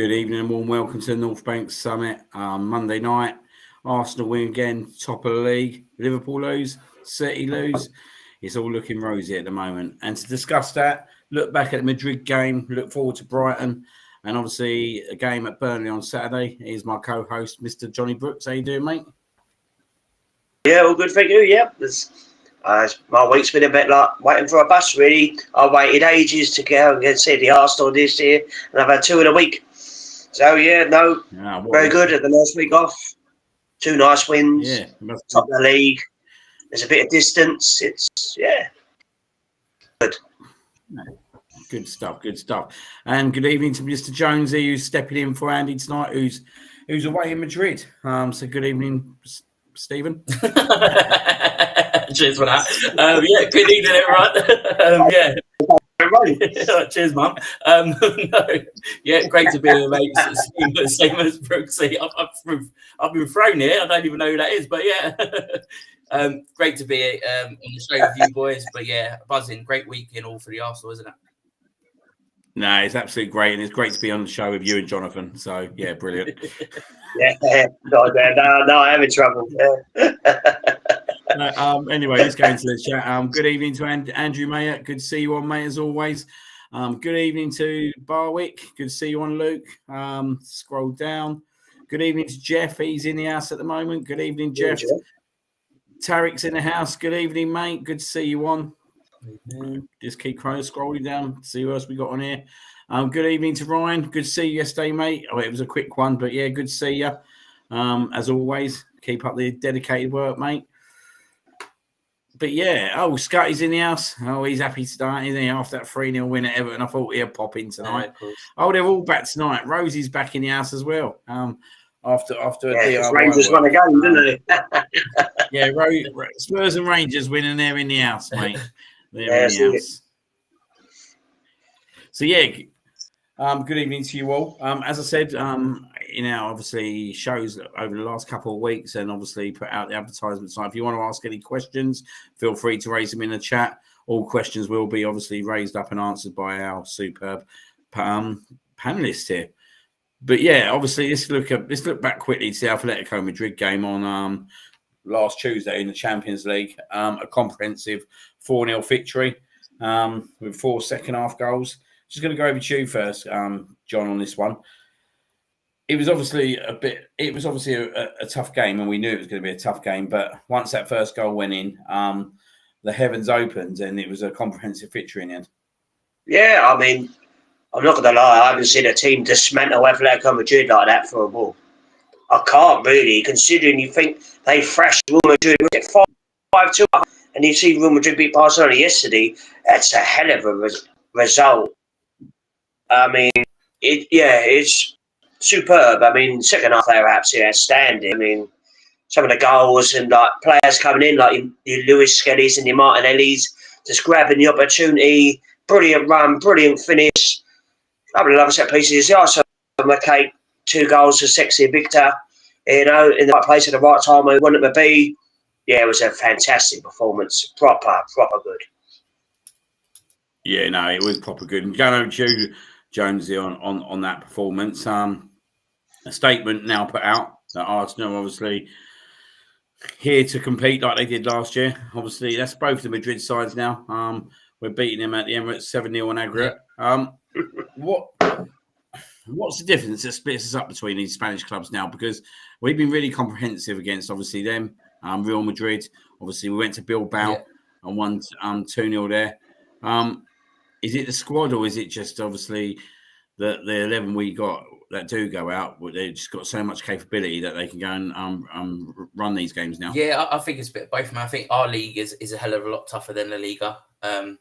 Good evening and warm welcome to the North Bank Summit. Monday night, Arsenal win again, top of the league. Liverpool lose, City lose. It's all looking rosy at the moment. And to discuss that, look back at the Madrid game, look forward to Brighton, and obviously a game at Burnley on Saturday. Here's my co-host, Mr. Johnny Brooks. How you doing, mate? Yeah, all good, thank you. Yeah, my week's been a bit like waiting for a bus, really. I waited ages to go and see the Arsenal this year, and I've had 2 in a week. So, very good at the last week off. 2 nice wins. Yeah, top of the league. There's a bit of distance. Good. Good stuff. And good evening to Mr. Jonesy, who's stepping in for Andy tonight, who's away in Madrid. So good evening, Stephen. Cheers for that. Good evening, everyone. Cheers, Mum. Great to be here, mate. Same as Brooksy. I've been thrown here. I don't even know who that is, but great to be on the show with you boys. But buzzing. Great weekend all for the Arsenal, isn't it? No, it's absolutely great, and it's great to be on the show with you and Jonathan. So brilliant. No, I am in trouble. Anyway, let's go into the chat. Good evening to Andrew Mayer. Good to see you on, mate, as always. Good evening to Barwick. Good to see you on, Luke. Scroll down. Good evening to Jeff. He's in the house at the moment. Good evening, Jeff. Tarek's in the house. Good evening, mate. Good to see you on. Just keep scrolling down. See who else we got on here. Good evening to Ryan. Good to see you yesterday, mate. Oh, it was a quick one, but good to see you. As always, keep up the dedicated work, mate. But Scotty's in the house. Oh, he's happy to start, isn't he? After that 3-0 win at Everton, I thought he'd pop in tonight. They're all back tonight. Rosie's back in the house as well. After a DIY Rangers won a game, didn't they? Spurs and Rangers win, and they're in the house, mate. They're in the house. So good evening to you all. As I said, obviously shows over the last couple of weeks, and obviously put out the advertisement site. If you want to ask any questions, feel free to raise them in the chat. All questions will be obviously raised up and answered by our superb panelists here. But obviously let's look back quickly to the Atletico Madrid game on last Tuesday in the Champions League. A comprehensive 4-0 victory with 4 second half goals. Just going to go over to you first, John, on this one. It was obviously a tough game, and we knew it was going to be a tough game. But once that first goal went in, the heavens opened, and it was a comprehensive victory in the end. Yeah, I mean, I'm not going to lie. I haven't seen a team dismantle Atletico Madrid like that for a while. I can't really, considering you think they thrashed Real Madrid 5-2, and you see Real Madrid beat Barcelona yesterday. That's a hell of a result. I mean, it's superb. I mean, second half they were absolutely outstanding. I mean, some of the goals and players coming in like your Luis Skelly's and your Martinelli's, just grabbing the opportunity. Brilliant run, brilliant finish. I mean, love set pieces. Also, McKay, 2 goals to Sexy Victor. In the right place at the right time where we wanted to be. Yeah, it was a fantastic performance. Proper good. Yeah, no, it was proper good. And going over to you, Jonesy, on that performance. A statement now put out that Arsenal obviously here to compete like they did last year. Obviously, that's both the Madrid sides now. We're beating them at the Emirates 7-0 on aggregate. What's the difference that splits us up between these Spanish clubs now? Because we've been really comprehensive against, obviously, them. Real Madrid. Obviously, we went to Bilbao and won 2-0 there. Is it the squad, or is it just obviously the 11 we got that do go out? They've just got so much capability that they can go and run these games now. Yeah, I think it's a bit of both. I think our league is a hell of a lot tougher than La Liga. And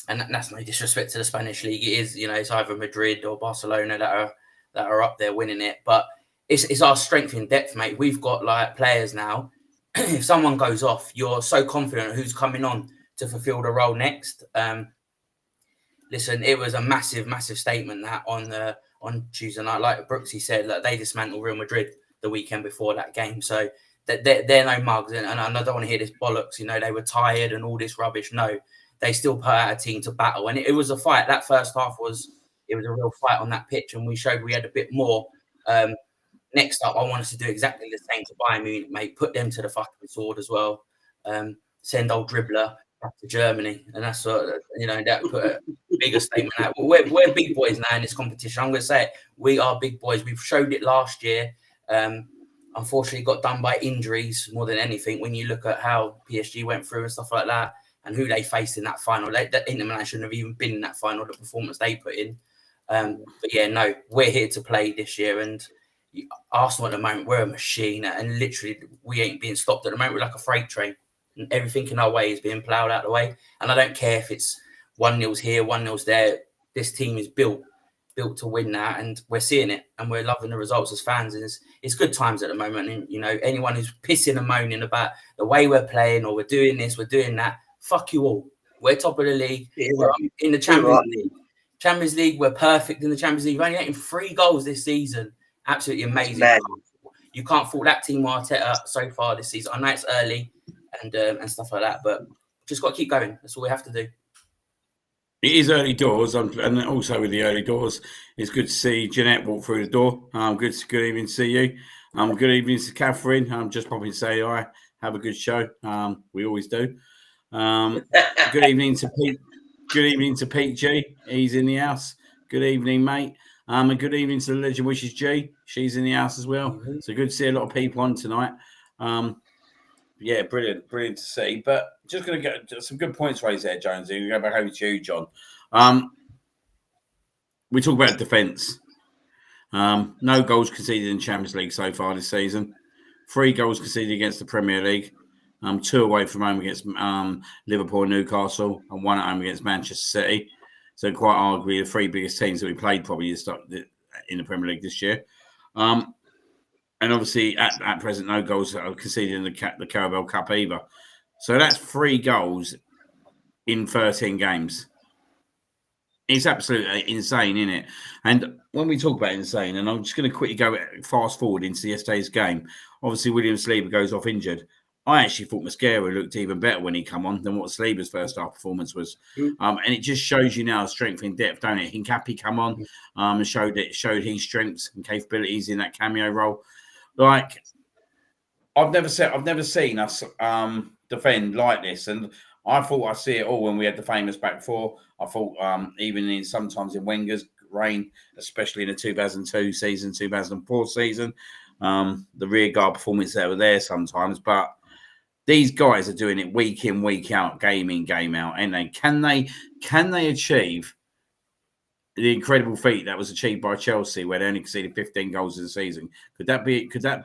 that's no disrespect to the Spanish league. It is, it's either Madrid or Barcelona that are up there winning it. But it's our strength in depth, mate. We've got players now. If someone goes off, you're so confident who's coming on to fulfill the role next. Listen, it was a massive, massive statement that on Tuesday night, like Brooksy said, that they dismantled Real Madrid the weekend before that game. So they're no mugs, and I don't want to hear this bollocks. They were tired and all this rubbish. No, they still put out a team to battle, and it was a fight. That first half was it was a real fight on that pitch, and we showed we had a bit more. Next up, I want us to do exactly the same to Bayern Munich, mate. Put them to the fucking sword as well. Send old dribbler back to Germany, and that's that put a bigger statement out. We're big boys now in this competition. I'm going to say it. We are big boys. We've showed it last year. Unfortunately, got done by injuries more than anything. When you look at how PSG went through and stuff like that, and who they faced in that final, that Inter Milan shouldn't have even been in that final. The performance they put in. But yeah, no, we're here to play this year, and Arsenal at the moment, we're a machine, and literally we ain't being stopped at the moment. We're like a freight train, and everything in our way is being ploughed out of the way. And I don't care if it's 1-0 here, 1-0 there. This team is built to win that, and we're seeing it, and we're loving the results as fans. And it's good times at the moment. And anyone who's pissing and moaning about the way we're playing or we're doing this, we're doing that, fuck you all. We're top of the league. We're in the Champions League. Champions League, we're perfect in the Champions League. We're only getting 3 goals this season. Absolutely amazing. You can't fault that team Arteta so far this season. I know it's early and stuff like that, but just got to keep going. That's all we have to do. It is early doors, and also with the early doors, it's good to see Jeanette walk through the door. Good evening to see you. Good evening to Catherine. Just popping to say hi. Have a good show. We always do. Good evening to Pete. Good evening to Pete G. He's in the house. Good evening, mate. And good evening to the Legend Wishes G. She's in the house as well. Mm-hmm. So good to see a lot of people on tonight. Yeah, brilliant to see. But just going to get some good points raised there, Jonesy. We'll go back over to you, John. We talk about defence. No goals conceded in Champions League so far this season. 3 goals conceded against the Premier League. 2 away from home against Liverpool and Newcastle, and 1 at home against Manchester City. So quite arguably the 3 biggest teams that we played probably in the Premier League this year. And obviously at present, no goals are conceded in the Carabao Cup either. So that's 3 goals in 13 games. It's absolutely insane, isn't it? And when we talk about insane, and I'm just going to quickly go fast forward into yesterday's game. Obviously, William Saliba goes off injured. I actually thought Mascara looked even better when he came on than what Saliba's first half performance was. And it just shows you now strength in depth, don't it? Hincapie come on and showed his strengths and capabilities in that cameo role. Like, I've never seen us defend like this, and I thought I see it all when we had the famous back 4. I thought even sometimes in Wenger's reign, especially in the 2002 season, 2004 season, the rear guard performance that were there sometimes, but these guys are doing it week in, week out, game in, game out, and can they achieve the incredible feat that was achieved by Chelsea, where they only conceded 15 goals in the season? Could that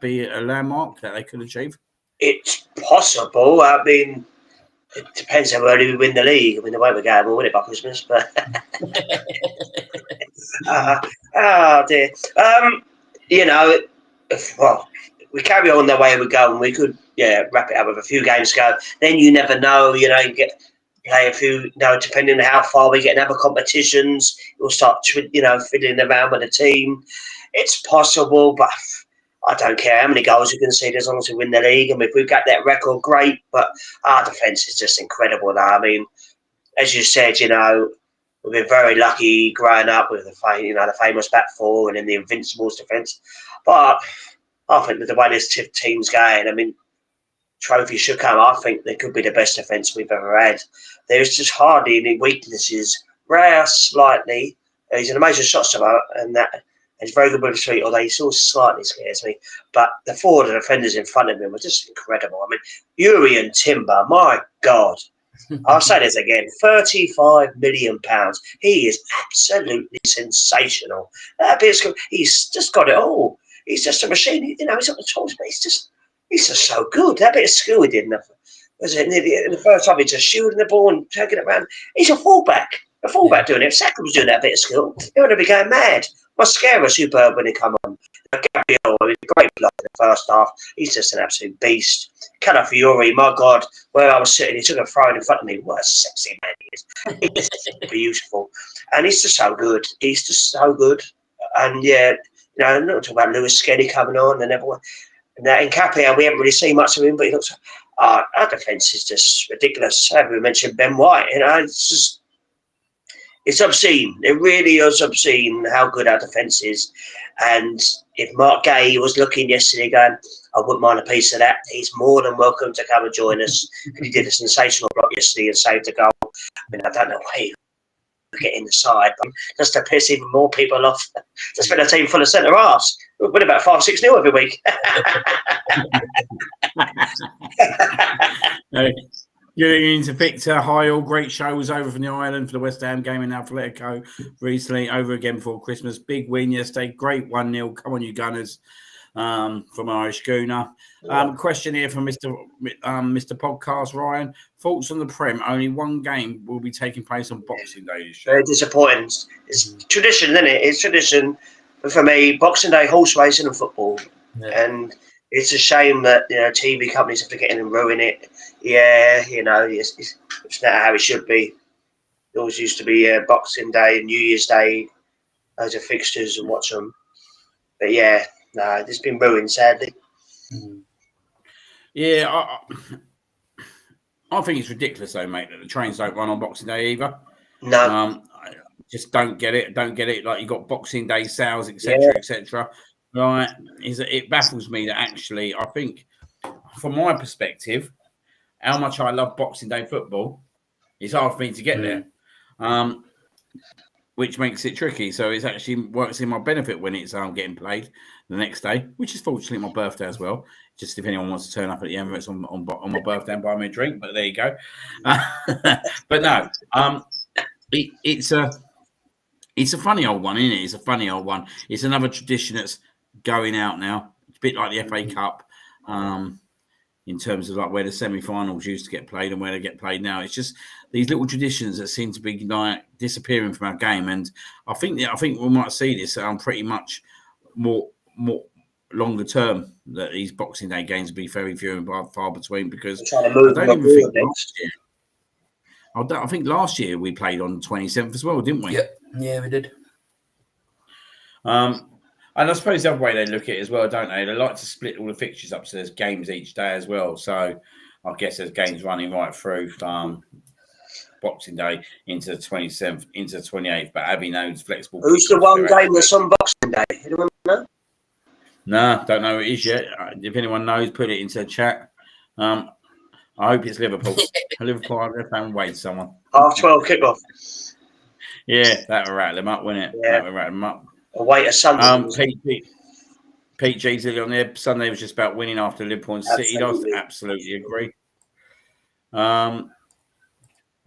be a landmark that they could achieve? It's possible. I mean, it depends how early we win the league. I mean, the way we're going, we'll win it by Christmas. But oh dear. We carry on the way we're going. We could, wrap it up with a few games to go. Then you never know. You play a few. Depending on how far we get in other competitions, we'll start, fiddling around with the team. It's possible, but I don't care how many goals you can see as long as we win the league. I mean, if we've got that record, great. But our defence is just incredible now. I mean, as you said, we've been very lucky growing up with the famous back 4 and then the Invincibles defence. But I think that the way this team's going, I mean, trophies should come. I think they could be the best defence we've ever had. There's just hardly any weaknesses. Rare slightly. He's an amazing shot stopper, and that he's very good with the street, although he still slightly scares me. But the 4 defenders in front of him were just incredible. I mean, Yuri and Timber, my God. I'll say this again, £35 million. He is absolutely sensational. He's just got it all. He's just a machine. He's not the tools, but he's just so good. That bit of skill he did in the first time, he's just shooting the ball and taking it around. He's a fullback. A fullback doing it. If Saka was doing that bit of skill, he would have been going mad. Mascara was superb when he come on. Gabriel was a great player in the first half. He's just an absolute beast. Calafiori, my God, where I was sitting, he took a throw in front of me. What a sexy man he is. He's just beautiful. And he's just so good. He's just so good. And I'm not talking about Lewis Skelly coming on and everyone. And that in Capia, we haven't really seen much of him, but he looks. Our defence is just ridiculous. I haven't mentioned Ben White. It's just. it's obscene. It really is obscene how good our defence is. And if Mark Gay was looking yesterday going, I wouldn't mind a piece of that, he's more than welcome to come and join us. He did a sensational block yesterday and saved a goal. I mean, I don't know why he would get in the side, but just to piss even more people off, to spend a team full of centre-halves. We win about 5-6-0 every week. Getting into Victor Hyle, great show was over from the island for the West Ham game in Atletico recently, over again before Christmas. Big win yesterday, great 1-0. Come on, you Gunners, from Irish Schooner. Question here from Mr. Podcast Ryan. Thoughts on the Prem? Only one game will be taking place on Boxing Day this year. Very disappointing. It's tradition, isn't it? It's tradition. But for me, Boxing Day, horse racing and football. Yeah. And it's a shame that, TV companies have to get in and ruin it. Yeah, it's not how it should be. It always used to be Boxing Day and New Year's Day, those are fixtures and watch them. But yeah, no, it's been ruined, sadly. Yeah, I think it's ridiculous, though, mate, that the trains don't run on Boxing Day either. No. I just don't get it. Like, you got Boxing Day sales, etc., etc. Right? It baffles me that actually, I think, from my perspective, how much I love Boxing Day football, it's hard for me to get there, which makes it tricky. So it actually works in my benefit when it's getting played the next day, which is fortunately my birthday as well. Just if anyone wants to turn up at the Emirates on my birthday and buy me a drink, but there you go. But no, it's a funny old one, isn't it? It's a funny old one. It's another tradition that's going out now. It's a bit like the FA Cup. In terms of like where the semi-finals used to get played and where they get played now. It's just these little traditions that seem to be like disappearing from our game. And I think we might see this pretty much more longer term, that these Boxing Day games will be very few and far between, because I don't even think I think last year we played on the 27th as well, didn't we? Yeah, we did. And I suppose the other way they look at it as well, don't they? They like to split all the fixtures up so there's games each day as well. So I guess there's games running right through Boxing Day into the 27th, into the 28th. But Abby knows flexible. Who's the one game that's on Boxing Day? Anyone know? No, don't know who it is yet. If anyone knows, put it into the chat. I hope it's Liverpool. Liverpool, I'm going to find wait someone. 12:30 kickoff. Yeah, that will rattle them up, won't it? Yeah. That will rattle them up. Away a Sunday. Pete G's on there. Sunday was just about winning after Liverpool and City lost. Absolutely agree.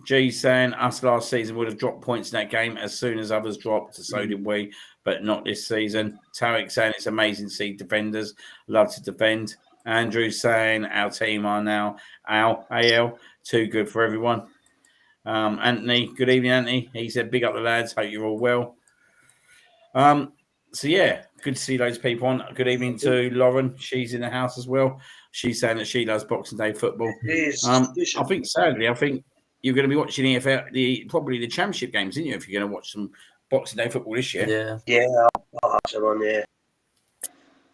G saying us last season would have dropped points in that game as soon as others dropped. So did we, but not this season. Tarek saying it's amazing to see defenders love to defend. Andrew saying our team are now AL too good for everyone. Anthony, good evening, Anthony. He said, big up the lads. Hope you're all well. So yeah, good to see those people on. Good evening to Lauren. She's in the house as well. She's saying that she loves Boxing Day football. I think sadly, you're going to be watching probably the Championship games, isn't you? If you're going to watch some Boxing Day football this year. Yeah, I'll have some on there.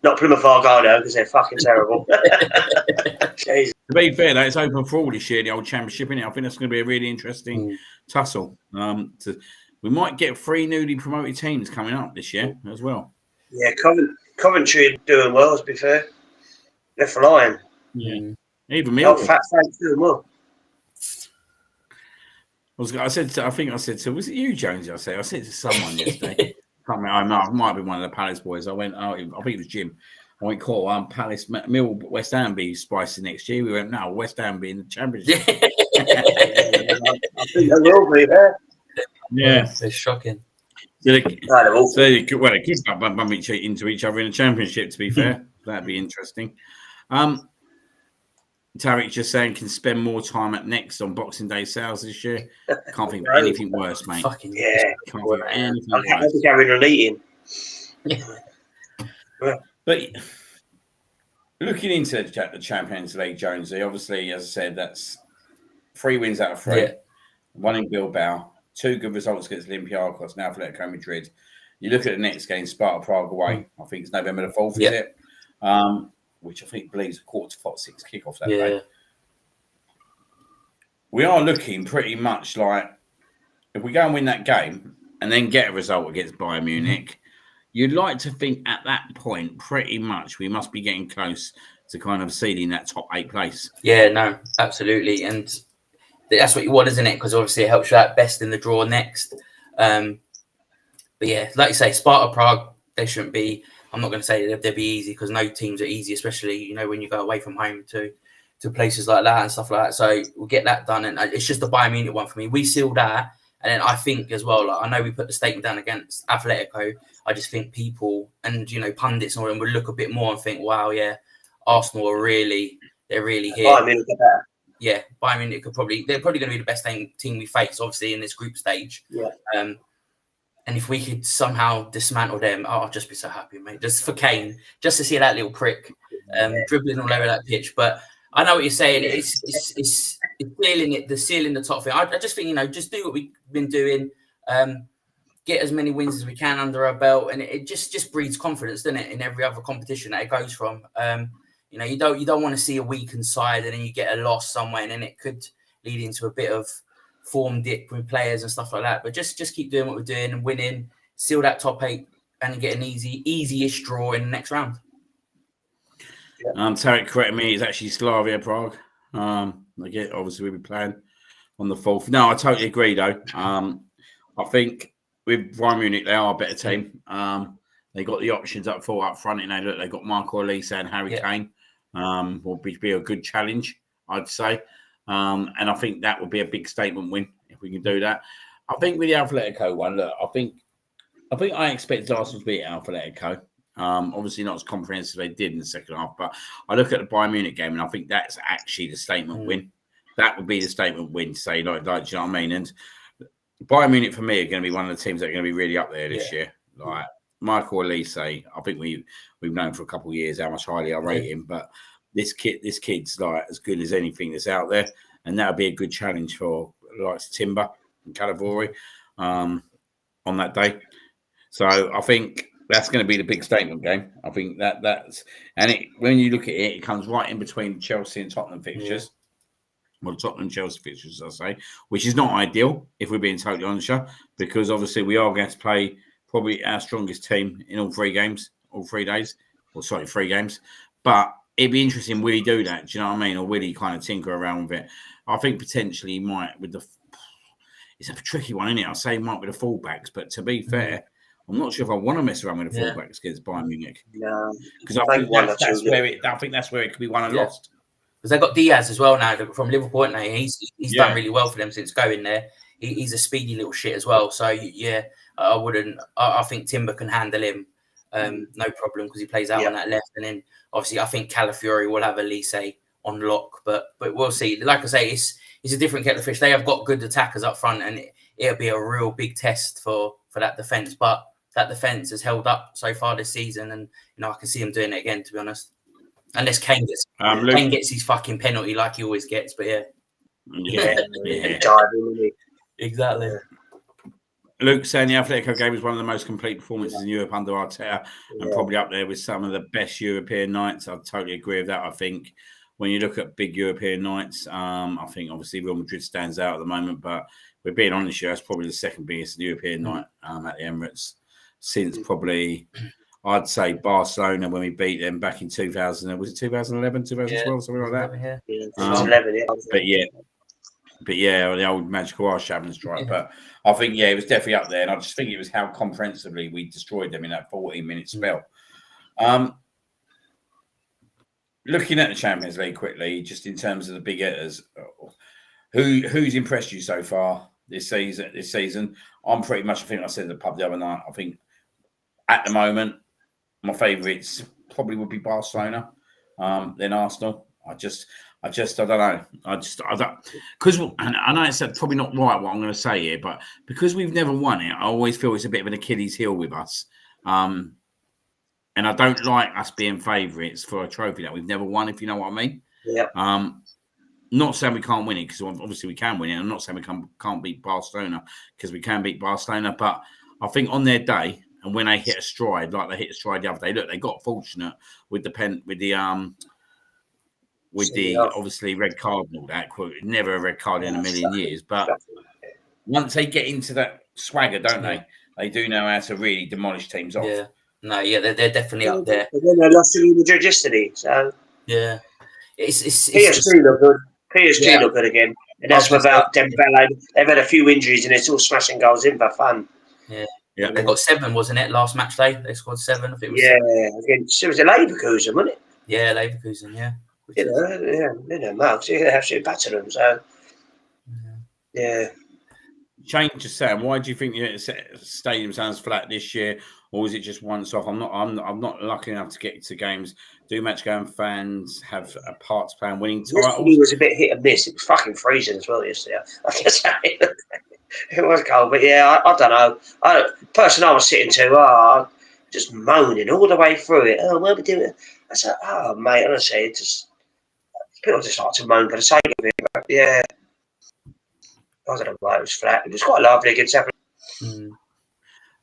Not Plymouth Argyle because they're fucking terrible. To be fair, though, it's open for all this year, the old Championship, isn't it? I think that's going to be a really interesting tussle. We might get 3 newly promoted teams coming up this year as well. Yeah, Coventry are doing well, to be fair. They're flying. Yeah. Even Millwall. Fat Frank's doing well. I said to, was it you, Jonesy? I said to someone yesterday. I might have been one of the Palace boys. I went, I think it was Jim. I went, cool, Palace, West Ham be spicy next year. We went, no, West Ham be in the Championship. I think they will be there. Yeah. It's shocking. They could bump into each other in the Championship, to be fair. That'd be interesting. Tarek just saying can spend more time at Next on Boxing Day sales this year. Can't think of anything worse, mate. Fucking yeah. Can't think of anything worse. worse. I'm carrying on eating. But looking into the Champions League, Jonesy, obviously, as I said, that's 3 wins out of 3. Yeah. 1 in Bilbao, 2 good results against Olympiacos, now Atletico Madrid. You look at the next game, Sparta Prague away. I think it's November the 4th, is it? Which I think believes a 5:45 kickoff that day. We are looking pretty much like if we go and win that game and then get a result against Bayern Munich, you'd like to think at that point, pretty much, we must be getting close to kind of seeding that top 8 place. Yeah, no, absolutely. And that's what you want, isn't it? Because obviously it helps you out best in the draw next. But yeah, like you say, Sparta Prague, they shouldn't be. I'm not going to say that they'll be easy because no teams are easy, especially, when you go away from home to places like that and stuff like that. So we'll get that done. And it's just the Bayern Munich one for me. We seal that. And then I think as well, I know we put the statement down against Atletico. I just think people and, pundits and all them would look a bit more and think, wow, yeah, Arsenal are they're really here. Bayern Munich are better. Yeah, Bayern Munich they're probably going to be the best team we face, obviously, in this group stage. Yeah. And if we could somehow dismantle them, I'll just be so happy, mate. Just for Kane, just to see that little prick dribbling all over that pitch. But I know what you're saying. It's sealing the top thing. I just think, just do what we've been doing. Get as many wins as we can under our belt, and it just breeds confidence, doesn't it, in every other competition that it goes from. You don't want to see a weakened side and then you get a loss somewhere, and then it could lead into a bit of form dip with players and stuff like that. But just keep doing what we're doing and winning, seal that top 8, and get an easy-ish draw in the next round. Tarek corrected me. It's actually Slavia Prague. Again, obviously we'll be playing on the 4th. No, I totally agree though. I think with Bayern Munich, they are a better team. They got the options up front. They got Marco Olise and Harry Kane. Will be a good challenge, I'd say. And I think that would be a big statement win if we can do that. I think with the Atletico one, look, I expect Arsenal to beat Atletico. Obviously not as comprehensive as they did in the second half, but I look at the Bayern Munich game and I think that's actually the statement win. That would be the statement win to say, like, do you know what I mean? And Bayern Munich for me are going to be one of the teams that are going to be really up there this year. Like Michael Olise, I think we've known for a couple of years how much highly I rate him, but this kid's like as good as anything that's out there, and that would be a good challenge for like Timber and Calavori on that day. So I think that's going to be the big statement game. I think when you look at it, it comes right in between Chelsea and Tottenham fixtures. Well, Tottenham Chelsea fixtures, I say, which is not ideal if we're being totally honest, because obviously we are going to play probably our strongest team in all 3 games, 3 games. But it'd be interesting, will he do that? Do you know what I mean? Or will he kind of tinker around with it? I think potentially he might it's a tricky one, isn't it? I say he might with the fullbacks, but to be fair, I'm not sure if I want to mess around with the fullbacks against Bayern Munich. No. Because I think that's where it could be won and lost. Because they've got Diaz as well now from Liverpool, and he's done really well for them since going there. He's a speedy little shit as well. So I think Timber can handle him, no problem, because he plays out on that left. And then obviously I think Calafiori will have Elise on lock, but we'll see. Like I say, it's a different kettle of fish. They have got good attackers up front, and it'll be a real big test for that defense. But that defense has held up so far this season, and I can see him doing it again, to be honest. Unless Kane gets his fucking penalty like he always gets, but exactly. Luke saying the Atletico game was one of the most complete performances in Europe under Arteta, and probably up there with some of the best European nights. I totally agree with that. I think when you look at big European nights, I think obviously Real Madrid stands out at the moment, but we're being honest here, that's probably the second biggest European night at the Emirates since probably, I'd say, Barcelona when we beat them back in 2000. Was it 2011, 2012, something like that? Yeah, 2011, But the old magical Irish Champions strike. But I think, it was definitely up there. And I just think it was how comprehensively we destroyed them in that 14-minute spell. Looking at the Champions League quickly, just in terms of the big hitters, who's impressed you so far this season? I'm pretty much, I think I said at the pub the other night, I think at the moment, my favourites probably would be Barcelona, then Arsenal. I don't know. Because I know it's probably not right what I'm going to say here, but because we've never won it, I always feel it's a bit of an Achilles heel with us. And I don't like us being favourites for a trophy that we've never won, if you know what I mean. Yeah. Not saying we can't win it, because obviously we can win it. I'm not saying we can't beat Barcelona, because we can beat Barcelona. But I think on their day, and when they hit a stride, like they hit a stride the other day, look, they got fortunate with the obviously red card and all that. Never a red card in a million years, but once they get into that swagger, don't they? They do know how to really demolish teams off. Yeah. No, yeah, they're definitely up there. And then they lost to Real Madrid yesterday, so Yeah. It's PSG look good. PSG look good again. And that's without Dembele. They've had a few injuries and it's all smashing goals in for fun. Yeah. They got 7, wasn't it? Last match day, they scored 7. I think it was 7. Against, it was a Leverkusen, wasn't it? Yeah, Leverkusen, yeah. They don't know. They absolutely battered them. So, yeah. Shane just saying, why do you think the stadium sounds flat this year, or is it just once off? I'm not lucky enough to get to games. Do match going fans have a part to play in winning titles? Yesterday was a bit hit and miss. It was fucking freezing as well yesterday. I guess it was cold, but yeah, I don't know. I was sitting to, just moaning all the way through it. Oh, what are we doing? I said, oh, mate, honestly, people just like to moan for the sake of it. But yeah, I don't know why it was flat. It was quite lovely against everyone.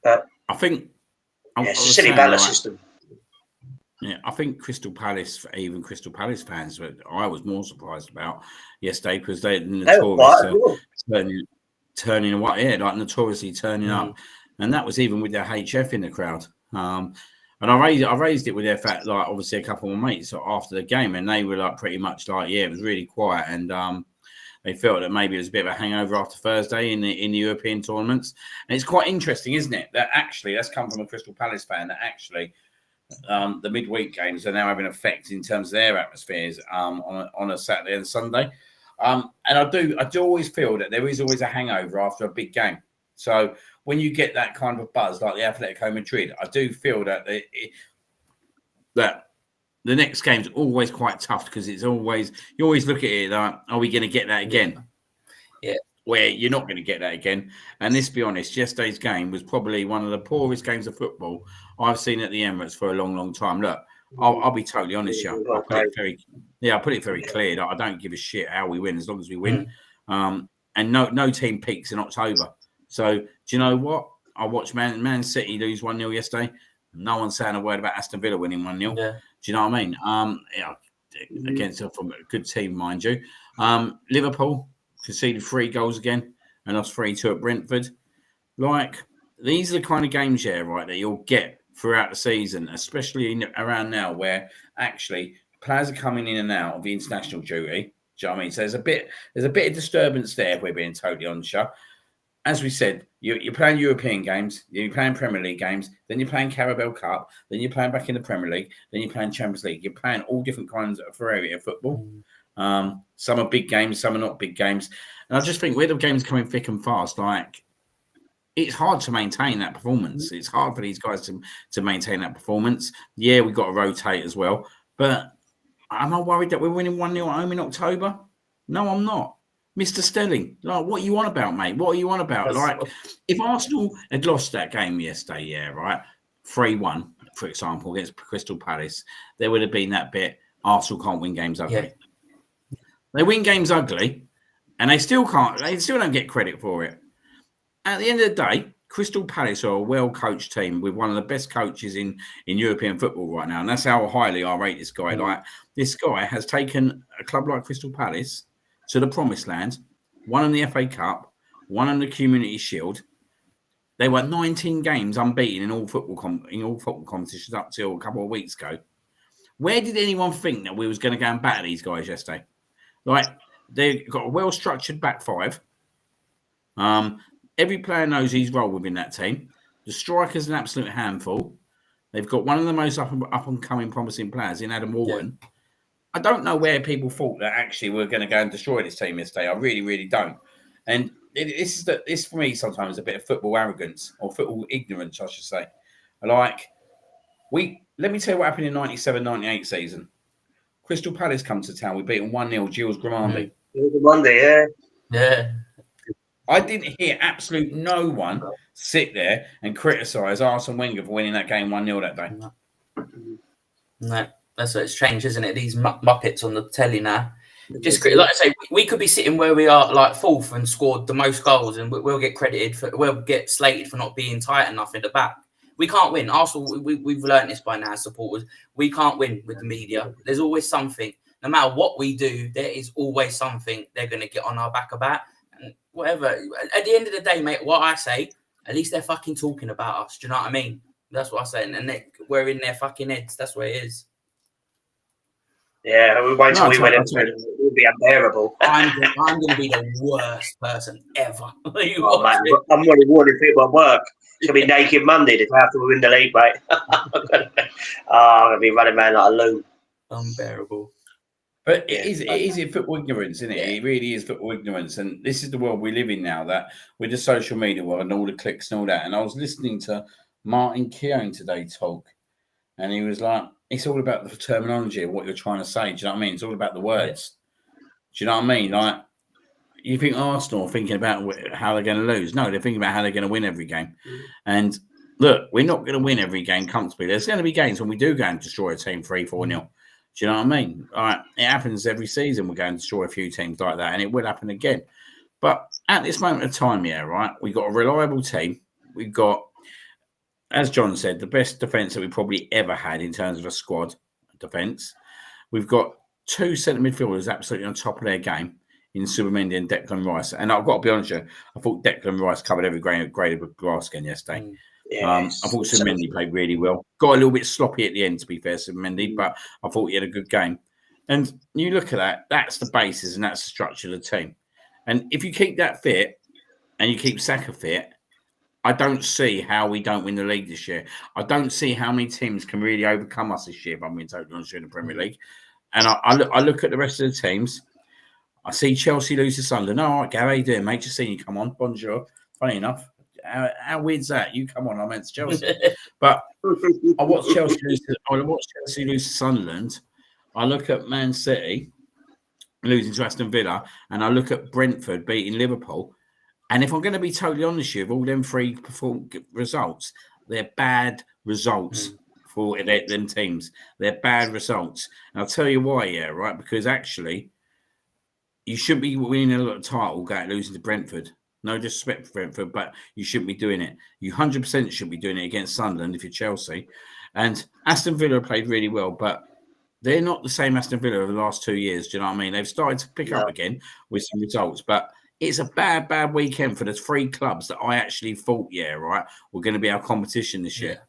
But I think it's a silly ballot system. Yeah, I think Crystal Palace fans, I was more surprised about yesterday because they're notorious turning away, notoriously turning up, and that was even with their HF in the crowd. And I raised it with their fact, like obviously a couple of my mates after the game, and they were like pretty much like, yeah, it was really quiet, and they felt that maybe it was a bit of a hangover after Thursday in the European tournaments. And it's quite interesting, isn't it, that actually that's come from a Crystal Palace fan that actually. The midweek games are now having an effect in terms of their atmospheres on a Saturday and Sunday, and I do always feel that there is always a hangover after a big game. So when you get that kind of a buzz like the Atletico Madrid, I do feel that that the next game's always quite tough because you always look at it like, are we going to get that again? Yeah. Where you're not going to get that again. And let's be honest, yesterday's game was probably one of the poorest games of football I've seen at the Emirates for a long, long time. Look, I'll be totally honest here. I'll put it very clear that I don't give a shit how we win as long as we win. And no team peaks in October. So do you know what? I watched Man City lose 1-0 yesterday. No one's saying a word about Aston Villa winning 1-0. Yeah. Do you know what I mean? Against a good team, mind you. Liverpool conceded 3 goals again and lost 3-2 at Brentford. Like, these are the kind of games, right, that you'll get throughout the season, especially around now where actually players are coming in and out of the international duty. Do you know what I mean? So there's a bit of disturbance there if we're being totally honest. As we said, you're playing European games, you're playing Premier League games, then you're playing Carabao Cup, then you're playing back in the Premier League, then you're playing Champions League. You're playing all different kinds of variety of football. Some are big games, some are not big games. And I just think where the games coming thick and fast, like, it's hard to maintain that performance. It's hard for these guys to maintain that performance. Yeah, we've got to rotate as well. But am I worried that we're winning 1-0 at home in October? No, I'm not. Mr. Stelling, like, what are you on about, mate? What are you on about? Like, if Arsenal had lost that game yesterday, 3-1, for example, against Crystal Palace, there would have been that bit, Arsenal can't win games ugly. Yeah. They win games ugly, and they still don't get credit for it. At the end of the day, Crystal Palace are a well-coached team with one of the best coaches in European football right now. And that's how highly I rate this guy. Like, this guy has taken a club like Crystal Palace to the promised land, won in the FA Cup, won in the Community Shield. They were 19 games unbeaten in all football competitions up till a couple of weeks ago. Where did anyone think that we was going to go and batter these guys yesterday? Like, they've got a well-structured back five. Every player knows his role within that team. The striker's an absolute handful. They've got one of the most up-and-coming promising players in Adam Walton. Yeah. I don't know where people thought that actually we're going to go and destroy this team yesterday. I really, really don't. And this for me sometimes is a bit of football arrogance or football ignorance, I should say. Like, let me tell you what happened in 97-98 season. Crystal Palace come to town. We beat them 1-0, Gilles Grimandi. Monday, yeah. I didn't hear absolute no one sit there and criticise Arsene Wenger for winning that game 1-0 that day. No, that's what it's changed, isn't it? These muppets on the telly now. Just like I say, we could be sitting where we are, like 4th, and scored the most goals, and we'll get we'll get slated for not being tight enough in the back. We can't win. Arsenal, we've learned this by now, supporters. We can't win with the media. There's always something. No matter what we do, there is always something they're going to get on our back about. And whatever. At the end of the day, mate, what I say, at least they're fucking talking about us. Do you know what I mean? That's what I say. And we're in their fucking heads. That's what it is. Yeah, we wait till we win it. It will be unbearable. I'm going to be the worst person ever. Oh, mate, I'm already warning people at work. It's going to be Naked Monday the day after we win the league, mate. I'm going to be running around like a loon. Unbearable. But it is football ignorance, isn't it? Yeah. It really is football ignorance. And this is the world we live in now, that with the social media world and all the clicks and all that. And I was listening to Martin Keown today talk, and he was like, it's all about the terminology of what you're trying to say. Do you know what I mean? It's all about the words. Do you know what I mean? Like, you think Arsenal are thinking about how they're going to lose. No, they're thinking about how they're going to win every game. And look, we're not going to win every game comfortably. There's going to be games when we do go and destroy a team 3-4-0. Do you know what I mean? All right, it happens every season. We're going to destroy a few teams like that, and it will happen again. But at this moment of time, right, we've got a reliable team. We've got, as John said, the best defence that we probably ever had in terms of a squad defence. We've got two centre midfielders absolutely on top of their game in Subamendi and Declan Rice. And I've got to be honest with you, I thought Declan Rice covered every grade of grass again yesterday. Yes. I thought Subamendi played really well. Got a little bit sloppy at the end, to be fair, Subamendi, but I thought he had a good game. And you look at that, that's the basis and that's the structure of the team. And if you keep that fit and you keep Saka fit, I don't see how we don't win the league this year. I don't see how many teams can really overcome us this year, if I'm being totally honest, in the Premier League. And I look at the rest of the teams. I see Chelsea lose to Sunderland. All right, Gary, how you doing, mate? Just seeing you come on. Bonjour. Funny enough. How weird's that? You come on, I meant Chelsea. But I watched Chelsea lose to Sunderland. I look at Man City losing to Aston Villa, and I look at Brentford beating Liverpool. And if I'm going to be totally honest with you, all them three results, they're bad results for them teams. They're bad results. And I'll tell you why, right? Because actually, you shouldn't be winning a title going losing to Brentford. No disrespect for Brentford, but you shouldn't be doing it. You 100% should be doing it against Sunderland if you're Chelsea. And Aston Villa played really well, but they're not the same Aston Villa of the last 2 years. Do you know what I mean? They've started to pick up again with some results, but it's a bad weekend for the three clubs that I actually thought, right, were going to be our competition this year.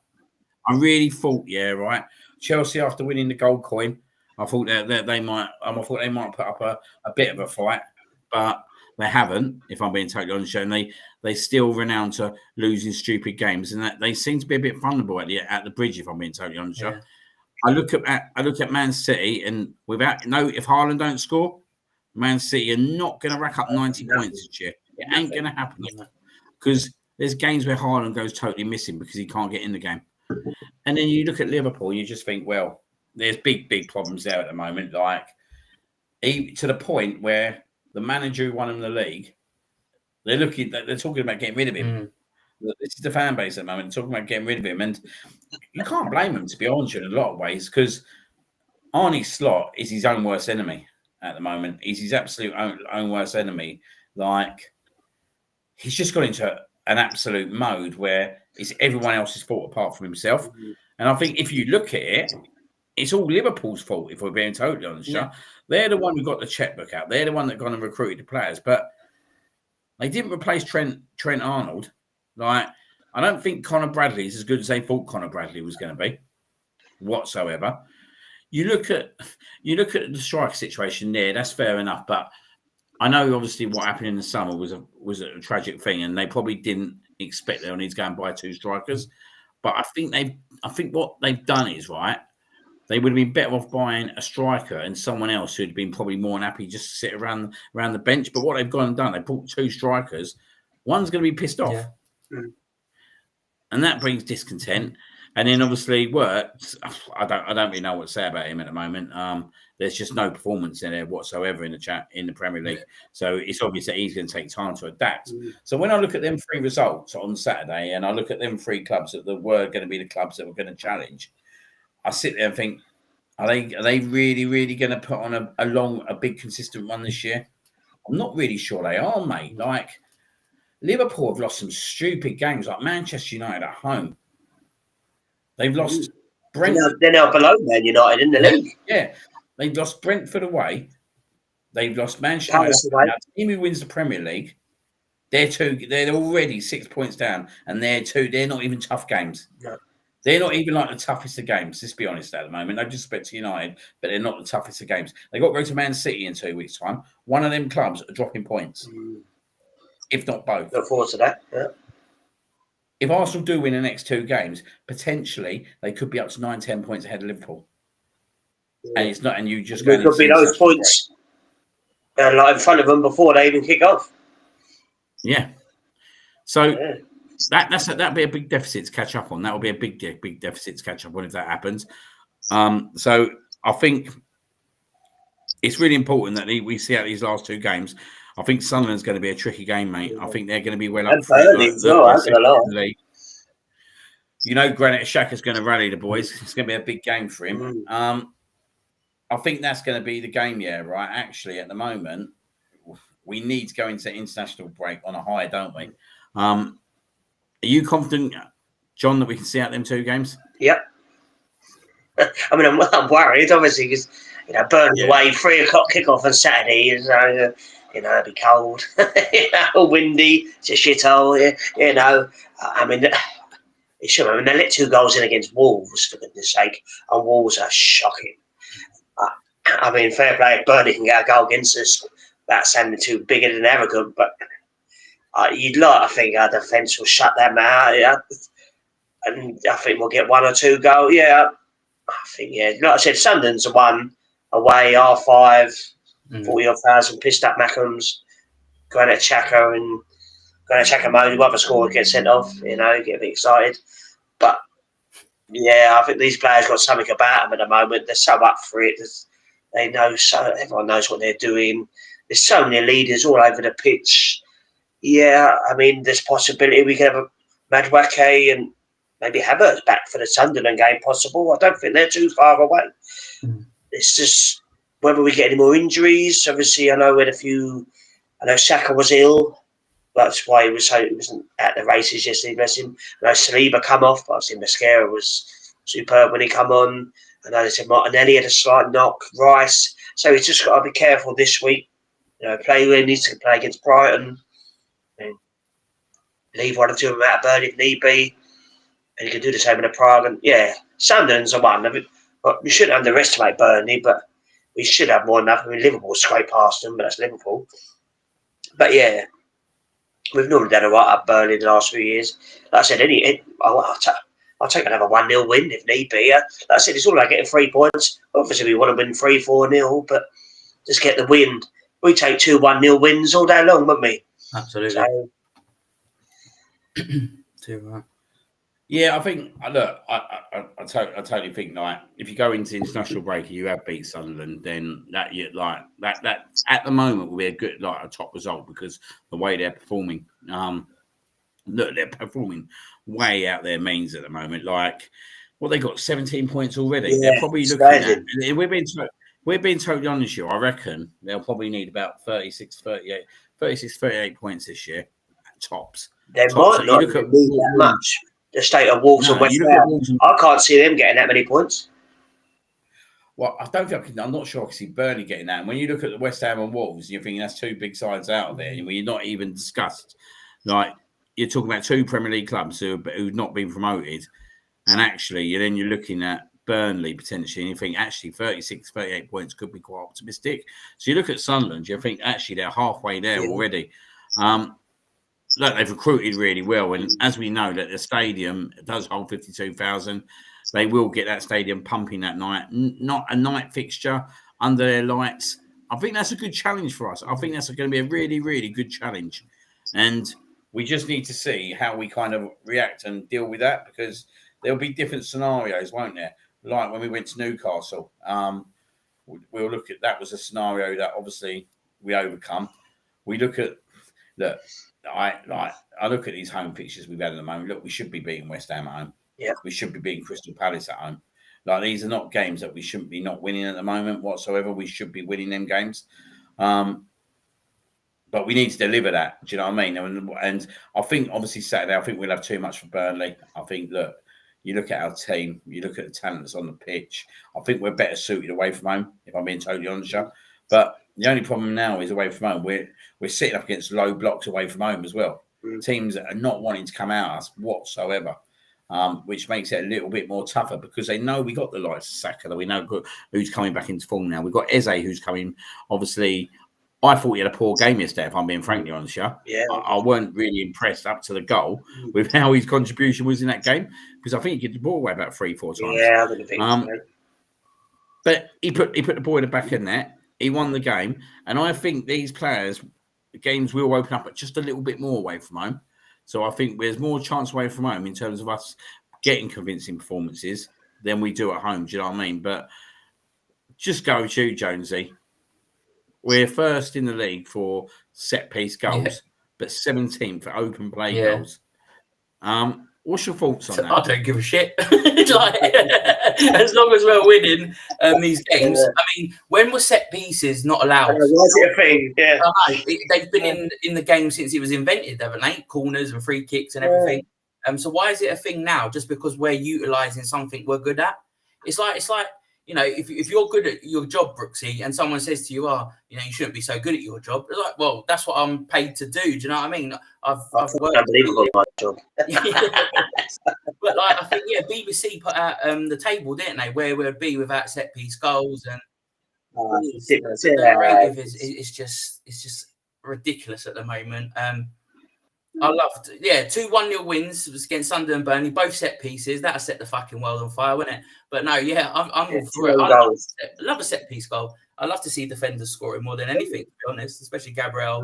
I really thought, right, Chelsea after winning the gold coin, I thought that they might. I thought they might put up a bit of a fight, but they haven't. If I'm being totally honest, and they still renowned to losing stupid games, and that they seem to be a bit vulnerable at the bridge. If I'm being totally honest, I look at Man City, and if Haaland don't score, Man City are not going to rack up 90 points this year. It ain't going to happen because there's games where Haaland goes totally missing because he can't get in the game. And then you look at Liverpool, you just think, well, there's big problems there at the moment. Like, to the point where the manager who won them the league, they're talking about getting rid of him. This is the fan base at the moment, talking about getting rid of him. And you can't blame them, to be honest, in a lot of ways, because Arne Slot is his own worst enemy at the moment. He's his absolute own worst enemy. Like, he's just got into an absolute mode where it's everyone else's fault apart from himself. And I think if you look at it, it's all Liverpool's fault, if we're being totally honest. They're the one who got the checkbook out. They're the one that gone and recruited the players. But they didn't replace Trent Arnold. Like, I don't think Conor Bradley is as good as they thought Conor Bradley was going to be, whatsoever. You look at the striker situation there. That's fair enough, but I know obviously what happened in the summer was a tragic thing, and they probably didn't expect they'll need to go and buy two strikers. But I think what they've done is right. They would have been better off buying a striker and someone else who'd been probably more than happy just to sit around the bench. But what they've gone and done, they bought two strikers. One's going to be pissed off, and that brings discontent. And then obviously works. I don't really know what to say about him at the moment. There's just no performance in there whatsoever in the Premier League. So it's obvious that he's going to take time to adapt. So when I look at them three results on Saturday, and I look at them three clubs that were going to be the clubs that were going to challenge, I sit there and think, are they really, really going to put on a big, consistent run this year? I'm not really sure they are, mate. Like, Liverpool have lost some stupid games, like Manchester United at home. They've lost Brentford. They're now below Man United in the league. Yeah. They've lost Brentford away. They've lost Manchester United. Now, the team who wins the Premier League They're already 6 points down, and they're not even tough games. No. They're not even like the toughest of games. Let's be honest at the moment. No disrespect to United, but they're not the toughest of games. They got to go to Man City in 2 weeks' time. One of them clubs are dropping points, if not both. Look forward to that. Yeah. If Arsenal do win the next 2 games, potentially they could be up to 9-10 points ahead of Liverpool. Yeah. And it's not, and you just there could be those points like in front of them before they even kick off. Yeah. So that'd be a big deficit to catch up on. That will be a big deficit to catch up on if that happens. So I think it's really important that we see out these last 2 games. I think Sunderland's going to be a tricky game, mate. I think they're going to be well up for it. You know, Granit Xhaka's going to rally the boys. It's going to be a big game for him. I think that's going to be the game, right? Actually, at the moment, we need to go into international break on a high, don't we? Are you confident, John, that we can see out them 2 games? Yep. I mean, I'm worried, obviously, because Burnley away, 3 o'clock kickoff on Saturday. So, it'll be cold, windy. It's a shithole. I mean, they let 2 goals in against Wolves, for goodness sake, and Wolves are shocking. I mean, fair play. Burnley can get a goal against us. That's sounding too bigger than arrogant, but you'd like to think our defence will shut them out. Yeah, and I think we'll get 1 or 2 goals. Yeah, I think like I said, Sunderland's one away, R5, 40,000 pissed up Mackhams, Granit Xhaka mode. Whoever scored gets sent off. Get a bit excited, but I think these players got something about them at the moment. They're so up for it. They know everyone knows what they're doing. There's so many leaders all over the pitch. Yeah, I mean, there's possibility we can have a Madueke and maybe Havertz back for the Sunderland game possible. I don't think they're too far away. It's just whether we get any more injuries. Obviously, I know Saka was ill. That's why he wasn't at the races yesterday, bless him. I know Saliba come off, but obviously Mascara was superb when he come on. I know they said Martinelli had a slight knock, Rice. So he's just got to be careful this week. Play where he needs to play against Brighton. And leave 1 or 2 of them out of Burnley if need be. And he can do the same in Prague. And Sunderland's a one. I mean, we shouldn't underestimate Burnley, but we should have more than enough. I mean, Liverpool scraped past them, but that's Liverpool. But we've normally done a right up Burnley the last few years. Like I said, I'll take another 1-0 win if need be. Like I said, it's all about getting 3 points. Obviously, we want to win 3-4-0, but just get the win. We take 2 1-0 wins all day long, wouldn't we? Absolutely. Too right. Yeah, I think. Look, I totally think like if you go into international break and you have beat Sunderland, then that at the moment will be a good a top result because the way they're performing. Look, they're performing way out their means at the moment. They got 17 points already. Yeah, they're probably looking at. We're being totally honest here. I reckon they'll probably need about 36, 38 points this year, tops. They might not need that much. The state of Wolves and West Ham. I can't see them getting that many points. Well, I don't think I'm not sure I can see Burnley getting that. And when you look at the West Ham and Wolves, you're thinking that's 2 big sides out of there. And you're not even discussed. You're talking about 2 Premier League clubs who've not been promoted. And actually, you're looking at Burnley potentially, and you think actually 36, 38 points could be quite optimistic. So you look at Sunderland, you think actually they're halfway there already. Look, they've recruited really well, and as we know that the stadium does hold 52,000, they will get that stadium pumping that night. Not a night fixture under their lights. I think that's a good challenge for us. I think that's going to be a really, really good challenge, and we just need to see how we kind of react and deal with that because there'll be different scenarios, won't there? Like when we went to Newcastle, we'll look at that was a scenario that obviously we overcome. We look at I look at these home fixtures we've had at the moment. Look, we should be beating West Ham at home. Yeah, we should be beating Crystal Palace at home. These are not games that we shouldn't be not winning at the moment whatsoever. We should be winning them games. But we need to deliver that. Do you know what I mean? And I think obviously Saturday, I think we'll have too much for Burnley. I think you look at our team, you look at the talent that's on the pitch. I think we're better suited away from home, if I'm being totally honest. But The only problem now is away from home. We're sitting up against low blocks away from home as well. Teams that are not wanting to come out us whatsoever, which makes it a little bit more tougher because they know we got the likes of Saka, that we know who's coming back into form now. We've got Eze who's coming. Obviously, I thought he had a poor game yesterday, if I'm being frankly honest. I weren't really impressed up to the goal with how his contribution was in that game because I think he gets the ball away about 3-4 times. Yeah, I think so. But he put the ball in the back of the net. He won the game, and I think these players, games will open up just a little bit more away from home. So I think there's more chance away from home in terms of us getting convincing performances than we do at home. Do you know what I mean? But just go with you, Jonesy. We're first in the league for set piece goals, but 17th for open play goals. What's your thoughts on that? I don't give a shit. As long as we're winning these games. I mean, when were set pieces not allowed? Was it a thing? Yeah. They've been in the game since it was invented, haven't they? Corners and free kicks and everything. So why is it a thing now? Just because we're utilising something we're good at? It's like you know, if you're good at your job, Brooksy, and someone says to you, you shouldn't be so good at your job. It's like, well, that's what I'm paid to do. Do you know what I mean? I've worked unbelievable my job. But I think BBC put out the table, didn't they, where we'd be without set piece goals, and the narrative is just ridiculous at the moment. I loved, 2 1-0 wins against Sunderland and Burnley, both set pieces. That'll set the fucking world on fire, wouldn't it? But no, I'm all for it. I love a set piece goal. I love to see defenders scoring more than anything, to be honest, especially Gabriel.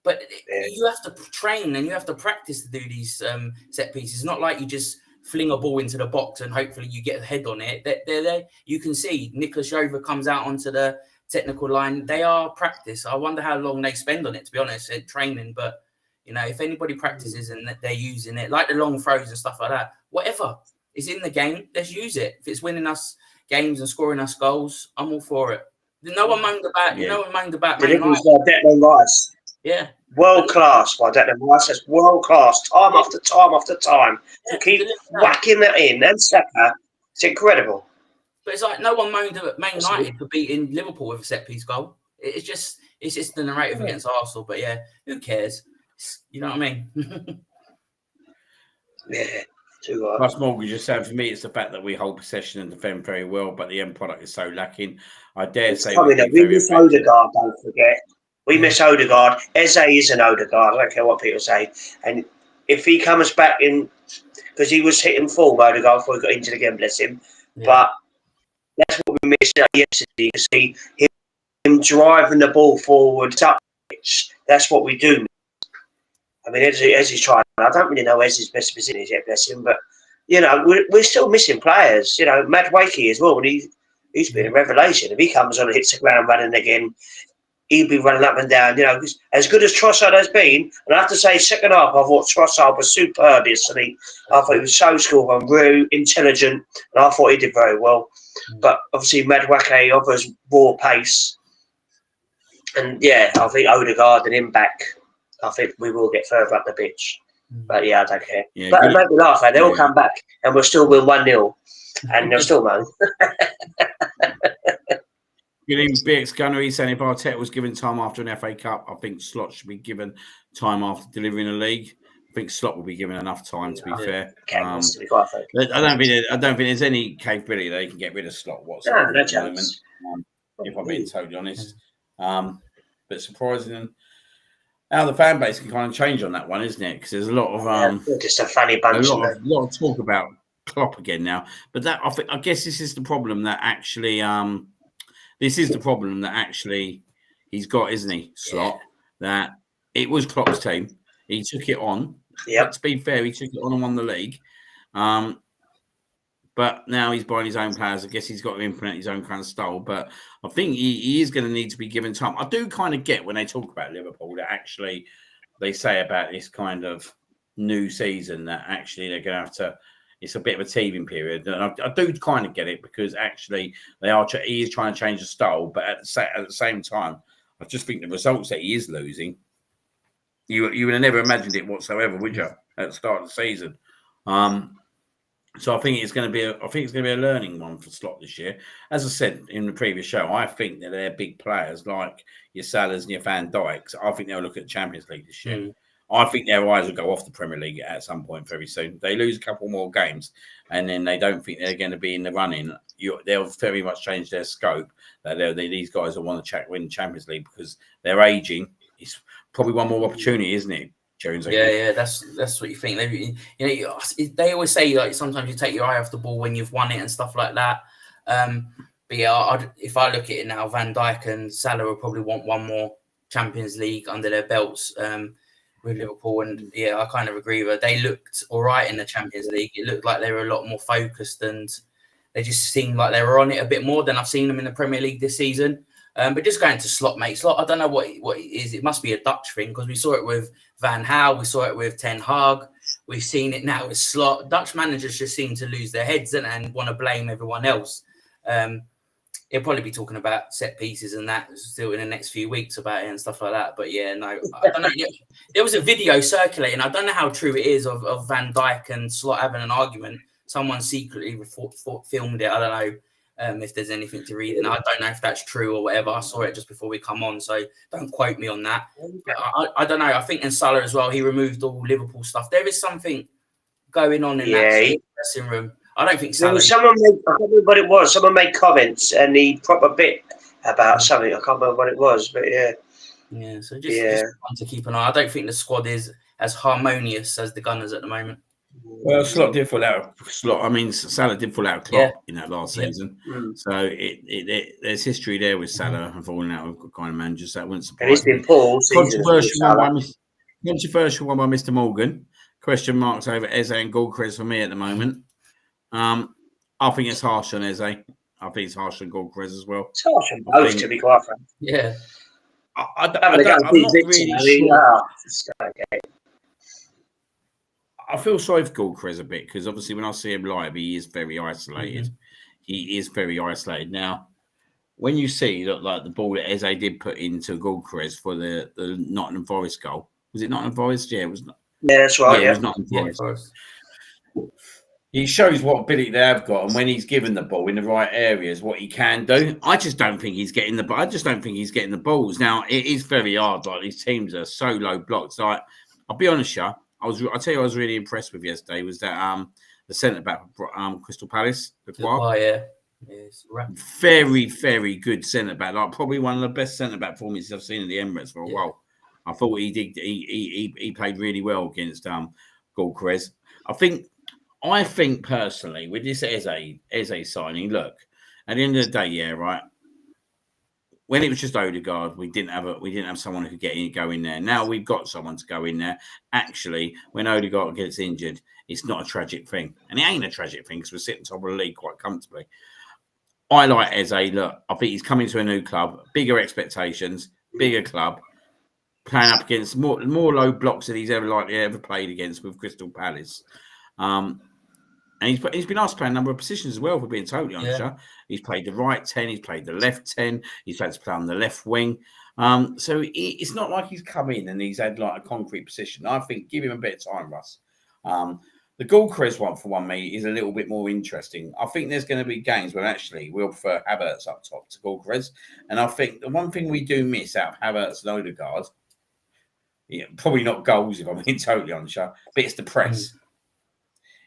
But you have to train and you have to practice to do these set pieces. It's not like you just fling a ball into the box and hopefully you get a head on it. They're there. You can see Nicholas Jova comes out onto the technical line. They are practice. I wonder how long they spend on it, to be honest, at training. But if anybody practices and they're using it, like the long throws and stuff like that, whatever is in the game, let's use it. If it's winning us games and scoring us goals, I'm all for it. No one moaned about. No one moaned about. Deliveries by Declan Rice. Yeah, world class by Declan Rice. That's world class, time after time after time. To keep whacking that in and Saka, it's incredible. But it's like no one moaned at Man United for beating Liverpool with a set piece goal. It's just the narrative against Arsenal. But who cares? You know what I mean? Too right. Plus, Morgan just said for me, it's the fact that we hold possession and defend very well, but the end product is so lacking. I dare say we miss Odegaard. Don't forget, we miss Odegaard. Eze is an Odegaard. I don't care what people say. And if he comes back in, because he was hitting full Odegaard before he got injured again, bless him. But that's what we missed out yesterday. You see him driving the ball forward. That's what we do. I mean, Eze's trying. I don't really know Eze's best position yet, bless him. But we're still missing players. Matt Wakey as well. And he's been a revelation. If he comes on and hits the ground running again, he'll be running up and down. As good as Trossard has been, and I have to say, second half, I thought Trossard was superb yesterday. I thought he was so skillful, rude, intelligent, and I thought he did very well. But obviously, Madueke offers raw pace. And I think Odegaard and him back, I think we will get further up the pitch. But I don't care. But it made me laugh. They all come back and we'll still win 1-0. And they'll still moan. Good evening, BX Gunner. He's saying if Arteta was given time after an FA Cup, I think Slot should be given time after delivering a league. I think Slot will be given enough time, to be fair. I don't think there's any capability they can get rid of Slot whatsoever at the moment, if I'm being totally honest. But surprising how the fan base can kind of change on that one, isn't it? Because there's a lot of just a funny bunch. A lot of talk about Klopp again now. But that I guess this is the problem that actually he's got, isn't he, Slot? That it was Klopp's team. He took it on. But to be fair, he took it on and won the league. But now he's buying his own players. I guess he's got to implement his own kind of style. But I think he is going to need to be given time. I do kind of get when they talk about Liverpool that actually they say about this kind of new season that actually they're going to have to. It's a bit of a teething period, and I do kind of get it because actually he is trying to change the style. But at the same time, I just think the results that he is losing, you would have never imagined it whatsoever, would you? At the start of the season. So I think it's going to be a learning one for Slot this year. As I said in the previous show, I think that they're big players like your Salahs and your Van Dijks. I think they'll look at the Champions League this year. I think their eyes will go off the Premier League at some point very soon. They lose a couple more games, and then they don't think they're going to be in the running. They'll very much change their scope. These guys will want to win the Champions League because they're aging. It's probably one more opportunity, isn't it? Jones, yeah, that's what you think. They always say like sometimes you take your eye off the ball when you've won it and stuff like that. But yeah, if I look at it now, Van Dijk and Salah will probably want one more Champions League under their belts with Liverpool. And yeah, I kind of agree with her. They looked all right in the Champions League. It looked like they were a lot more focused and they just seemed like they were on it a bit more than I've seen them in the Premier League this season. But just going to Slot, mate. Slot, I don't know what it is. It must be a Dutch thing because we saw it with Van Gaal. We saw it with Ten Hag. We've seen it now with Slot. Dutch managers just seem to lose their heads and want to blame everyone else. He'll probably be talking about set pieces and that still in the next few weeks about it and stuff like that. But yeah, no, I don't know. There was a video circulating. I don't know how true it is of Van Dijk and Slot having an argument. Someone secretly filmed it. I don't know. If there's anything to read, and I don't know if that's true or whatever. I saw it just before we come on, so don't quote me on that. But I don't know. I think in Salah as well, he removed all Liverpool stuff. There is something going on in that dressing room. I don't think Salah. Someone made, I can't remember what it was. Someone made comments and he proper bit about something. I can't remember what it was, but yeah. Yeah, so just one to keep an eye. I don't think the squad is as harmonious as the Gunners at the moment. Well, Salah did fall out of Klopp in that last season. So there's history there with Salah and falling out of kind of managers. That wouldn't surprise me. And it's been Paul. Controversial one by Mr. Morgan. Question marks over Eze and Gilchrist for me at the moment. I think it's harsh on Eze. I think it's harsh on Gilchrist as well. It's harsh on both, to be quite frank. Yeah. I'm not really sure. I feel sorry for Gilchrist a bit because obviously when I see him live, he is very isolated. He is very isolated. Now, when you see that, like the ball that Eze did put into Gilchrist for the Nottingham Forest goal, was it Nottingham Forest? Yeah, it was. Yeah, that's right. Yeah, it was Nottingham Forest. He shows what ability they have got, and when he's given the ball in the right areas, what he can do. I just don't think he's getting the. I just don't think he's getting the balls. Now it is very hard. Like these teams are so low blocked. Like I'll be honest, I tell you, I was really impressed with yesterday was that the centre back Crystal Palace. Very, very good centre back. Like probably one of the best centre back performances I've seen in the Emirates for a while. I thought he did. He played really well against Gilchrist. I think personally with this Eze signing, look, at the end of the day, right. When it was just Odegaard, we didn't have someone who could go in there. Now we've got someone to go in there. Actually, when Odegaard gets injured, it's not a tragic thing. And it ain't a tragic thing because we're sitting top of the league quite comfortably. I like Eze. Look, I think he's coming to a new club, bigger expectations, bigger club, playing up against more low blocks than he's ever played against with Crystal Palace. And he's been asked to play a number of positions as well, for being totally honest. He's played the right 10, he's played the left 10, he's had to play on the left wing. So it's not like he's come in and he's had like a concrete position. I think give him a bit of time, Russ. The Gilchrist one, for one, mate, is a little bit more interesting. I think there's going to be games where actually we'll prefer Havertz up top to Gilchrist. And I think the one thing we do miss out of Havertz and Odegaard, probably not goals if I'm being totally honest, but it's the press.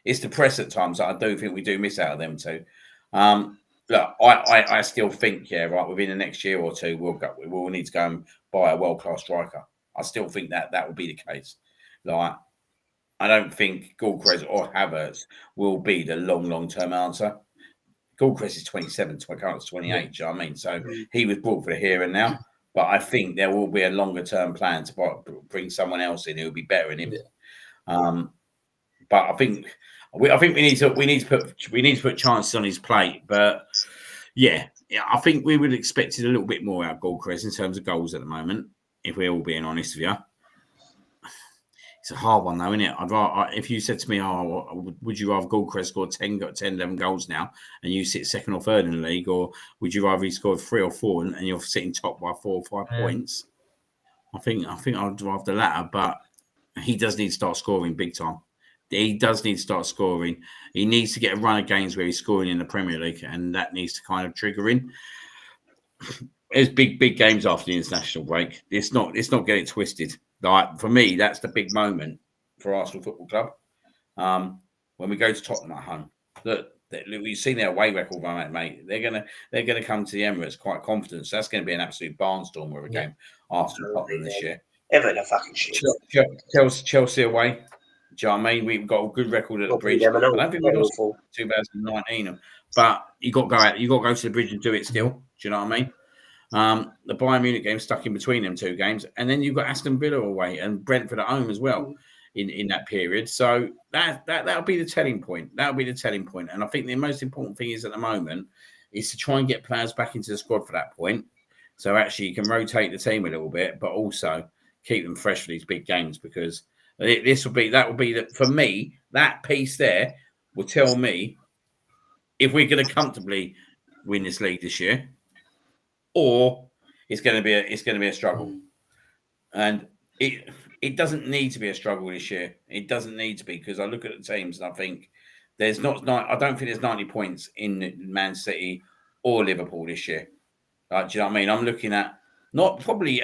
It's the press at times that I do think we do miss out of them too. Look, I still think, within the next year or two, we'll need to go and buy a world-class striker. I still think that will be the case. Like, I don't think Gilchrist or Havertz will be the long-term answer. Gilchrist is 27, Havertz 28, do you know what I mean? So he was brought for the here and now. But I think there will be a longer-term plan to bring someone else in who will be better than him. But I think we need to put chances on his plate. But I think we would expect it a little bit more out of Gilchrist in terms of goals at the moment. If we're all being honest with you, it's a hard one though, isn't it? I'd rather, if you said to me, would you rather Gilchrist score 10, 11 goals now, and you sit second or third in the league, or would you rather he scored 3 or 4 and you're sitting top by 4 or 5 points? I think I'd rather the latter, but he does need to start scoring big time. he does need to start scoring. He needs to get a run of games where he's scoring in the Premier League, and that needs to kind of trigger in. There's big games after the international break. It's not getting twisted. Like for me, that's the big moment for Arsenal Football Club. When we go to Tottenham at home, look, we've seen their away record, mate. They're gonna come to the Emirates quite confident. So that's going to be an absolute barnstormer of a game. Arsenal Tottenham this year. Ever the fucking shit. Chelsea away. Do you know what I mean? We've got a good record at the Bridge. I don't think we lost 2019, but you got to go out. You got to go to the Bridge and do it still. Do you know what I mean? The Bayern Munich game stuck in between them two games, and then you've got Aston Villa away and Brentford at home as well in that period. So that'll be the telling point. That'll be the telling point. And I think the most important thing is at the moment is to try and get players back into the squad for that point. So actually you can rotate the team a little bit, but also keep them fresh for these big games, because for me, that piece there will tell me if we're going to comfortably win this league this year, or it's going to be a struggle. And it doesn't need to be a struggle this year. It doesn't need to be, because I look at the teams and I think I don't think there's 90 points in Man City or Liverpool this year. Do you know what I mean? I'm looking at I'm probably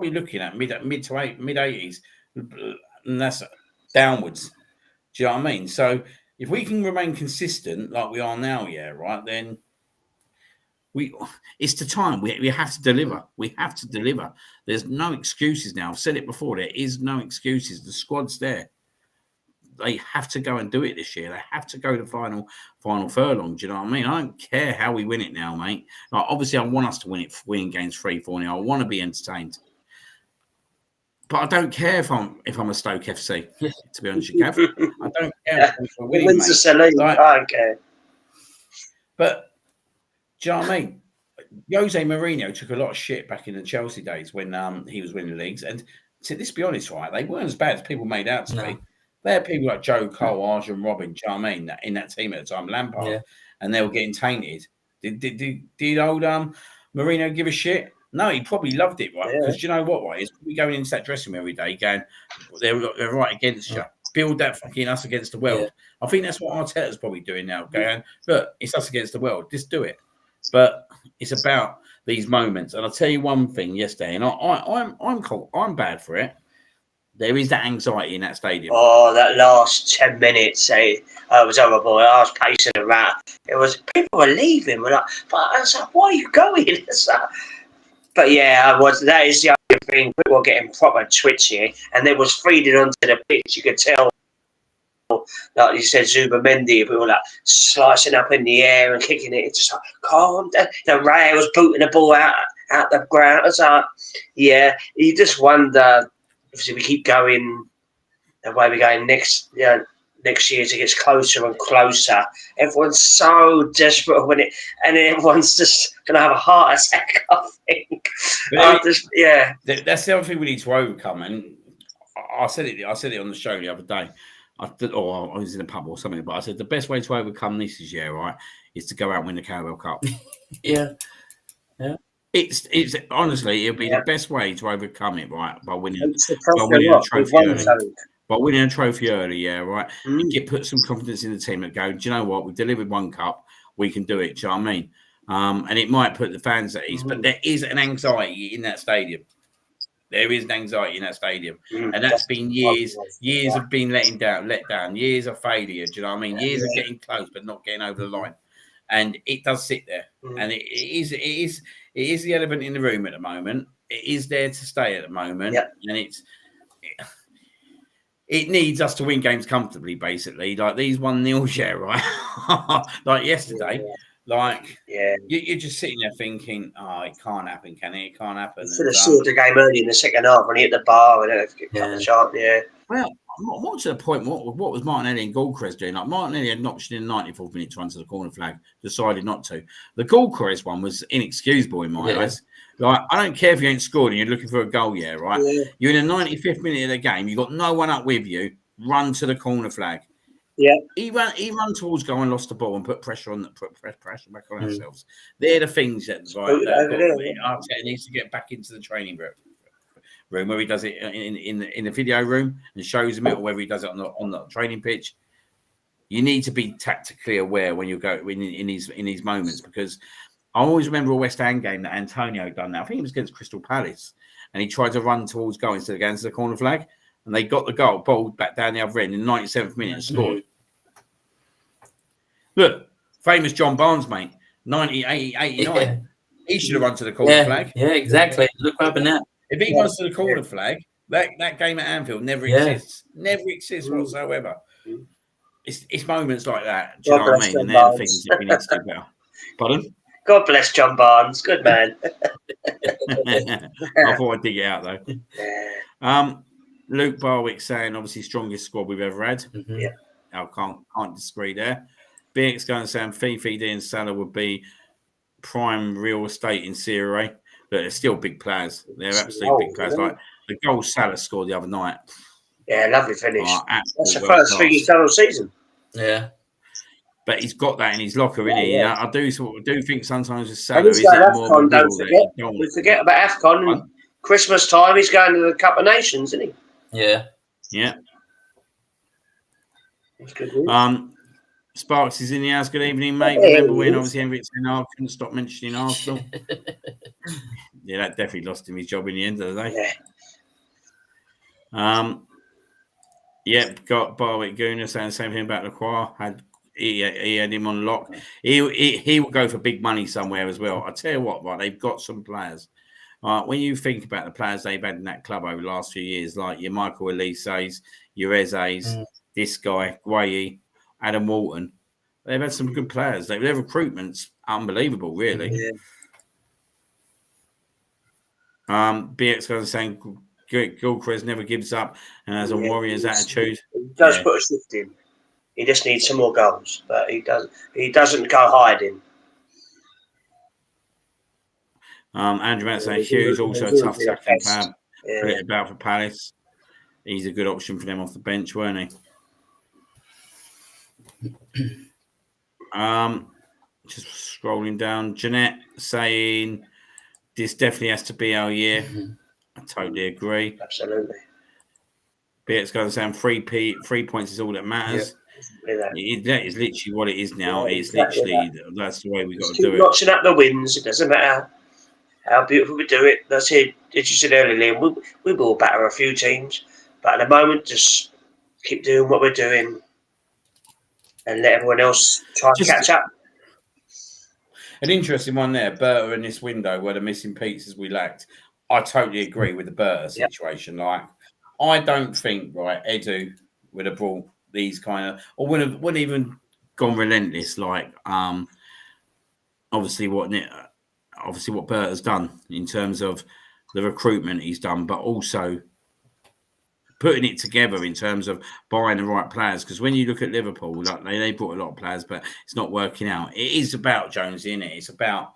looking at mid 80s, and that's downwards. Do you know what I mean? So if we can remain consistent like we are now, then it's the time. We have to deliver. We have to deliver. There's no excuses now. I've said it before. There is no excuses. The squad's there. They have to go and do it this year. They have to go to final furlong. Do you know what I mean? I don't care how we win it now, mate. Like, obviously, I want us to win games 3-4. I want to be entertained. But I don't care if I'm a Stoke FC, to be honest with you, Gav. I don't care if we're winning, mate. I don't care. But do you know what I mean? Jose Mourinho took a lot of shit back in the Chelsea days when he was winning leagues. And let's be honest, right? They weren't as bad as people made out to be. They had people like Joe Cole, Arjen Robben, do you know what I mean, in that team at the time, Lampard, and they were getting tainted. Did old Mourinho give a shit? No, he probably loved it, right? Because you know what, right? He's probably going into that dressing room every day going, they're right against you. Build that fucking us against the world. I think that's what Arteta's probably doing now, going, look, it's us against the world. Just do it. But it's about these moments. And I'll tell you one thing yesterday, and I'm bad for it. There is that anxiety in that stadium. Oh, that last 10 minutes, it was horrible. I was pacing around. It was, people were leaving. But I was like, why are you going? But yeah, that is the other thing. People were getting proper twitchy, and there was freedom onto the pitch. You could tell, like you said, Zubamendi, people were like slicing up in the air and kicking it. It's just like, calm down. Ray was booting the ball out the ground. It's like, yeah, you just wonder. Obviously, we keep going the way we're going next year. It gets closer and closer. Everyone's so desperate to win it, and everyone's just going to have a heart attack, I think. That's the other thing we need to overcome. And I said it on the show the other day. I was in a pub or something, but I said the best way to overcome this right, is to go out and win the Carabao Cup. Yeah. It's honestly, it'll be the best way to overcome it, right? By winning a trophy early. By winning a trophy early, right? Put some confidence in the team and go, do you know what? We've delivered one cup. We can do it. Do you know what I mean? And it might put the fans at ease, but there is an anxiety in that stadium. There is an anxiety in that stadium. And that's been years of being let down, years of failure. Do you know what I mean? Years of getting close, but not getting over the line. And it does sit there. And it is the elephant in the room at the moment. It is there to stay at the moment. And it needs us to win games comfortably, basically. Like these 1-0, right? Like yesterday. You're just sitting there thinking, it can't happen, can it? It can't happen. Should have scored the game early in the second half when he hit the bar and it cut the shot. Well, more to the point, what was Martinelli and Gallcrest doing? Like Martinelli had an option in the 94th minute to run to the corner flag, decided not to. The Gallcrest one was inexcusable in my eyes. Like, I don't care if you ain't scored and you're looking for a goal, right? You're in the 95th minute of the game, you've got no one up with you, run to the corner flag. He ran towards goal and lost the ball and put pressure pressure back on ourselves. They're the things that Arteta needs to get back into the training room, whether he does it in the video room and shows him it, or whether he does it on the training pitch. You need to be tactically aware when you go in these moments, because I always remember a West Ham game that Antonio done that. I think it was against Crystal Palace, and he tried to run towards goal instead of going to the corner flag, and they got the goal, balled back down the other end in the 97th minute and scored. Look, famous John Barnes, mate, 89. Yeah. He should have run to the corner flag. Yeah, exactly. Look what happened now. If he runs to the corner flag, that game at Anfield never exists. Never exists whatsoever. It's moments like that. Do you know what I mean? And they're the things that we need to do better. Pardon? God bless John Barnes. Good man. I thought I'd dig it out, though. Luke Barwick saying, obviously, strongest squad we've ever had. Mm-hmm. Yeah. I can't disagree there. BX going saying Fifi D and Salah would be prime real estate in Serie A. But they're still big players. They're absolutely big players. Like the goal Salah scored the other night. Yeah, lovely finish. That's the first thing he's done all season. Yeah. But he's got that in his locker, isn't he? Yeah. I do think sometimes with Salah, he's going AFCON, don't forget. We forget about AFCON. And Christmas time, he's going to the Cup of Nations, isn't he? Yeah. Yeah. That's good news. Sparks is in the house. Good evening, mate. Remember when obviously Henrik said, I couldn't stop mentioning Arsenal? Yeah, that definitely lost him his job in the end of the day. Yeah. Yep, got Barwick Gooner saying the same thing about Lacroix. He had him on lock. He will go for big money somewhere as well. I tell you what, right, they've got some players. When you think about the players they've had in that club over the last few years, like your Michael Elise's, your Eze's, this guy, Guayi, Adam Walton, they've had some good players. Their recruitment's unbelievable, really. BX guys saying Gilchrist never gives up and has a warrior's attitude. He does put a shift in. He just needs some more goals, but he doesn't go hiding. Andrew Matt saying Hughes also a tough tackling player. Put it about for Palace. He's a good option for them off the bench, weren't he? Just scrolling down. Jeanette saying this definitely has to be our year. I totally agree. Absolutely. BX going to saying 3 points is all that matters. That is literally what it is now. It's literally that's the way we got to do it. Notching up the wins. It doesn't matter how beautiful we do it. That's it. As you said earlier, Liam, we will batter a few teams, but at the moment, just keep doing what we're doing and let everyone else try and catch up. An interesting one there, Berta in this window where the missing pieces we lacked. I totally agree with the Berta situation. Like, I don't think Edu would have brought these kind of, or wouldn't even gone relentless. Like, obviously what Berta's done in terms of the recruitment he's done, but also putting it together in terms of buying the right players. Because when you look at Liverpool, like they brought a lot of players, but it's not working out. It is about Jonesy, isn't it? It's about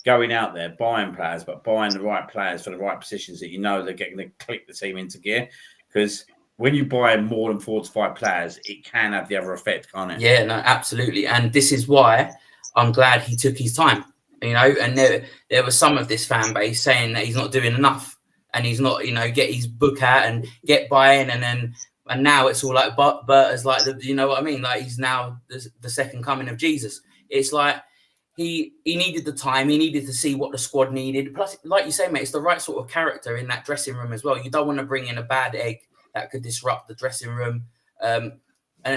going out there, buying players, but buying the right players for the right positions that you know they're going to click the team into gear. Because when you buy more than 4 to 5 players, it can have the other effect, can't it? Yeah, no, absolutely. And this is why I'm glad he took his time, you know, and there was some of this fan base saying that he's not doing enough and he's not, you know, get his book out and get buying. And now it's all like Berta's like, you know what I mean? Like he's now the second coming of Jesus. It's like he needed the time. He needed to see what the squad needed. Plus, like you say, mate, it's the right sort of character in that dressing room as well. You don't want to bring in a bad egg that could disrupt the dressing room. And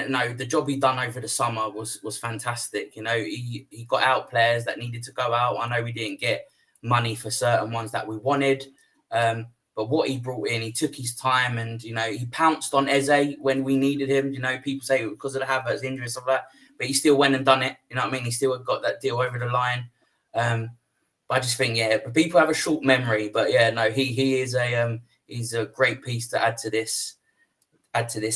no, the job he done over the summer was fantastic. You know, he got out players that needed to go out. I know we didn't get money for certain ones that we wanted. But what he brought in, he took his time and, you know, he pounced on Eze when we needed him. You know, people say because of the Havertz injury and stuff like that, but he still went and done it. You know what I mean? He still got that deal over the line. But I just think, people have a short memory, but no, he is he's a great piece to add to this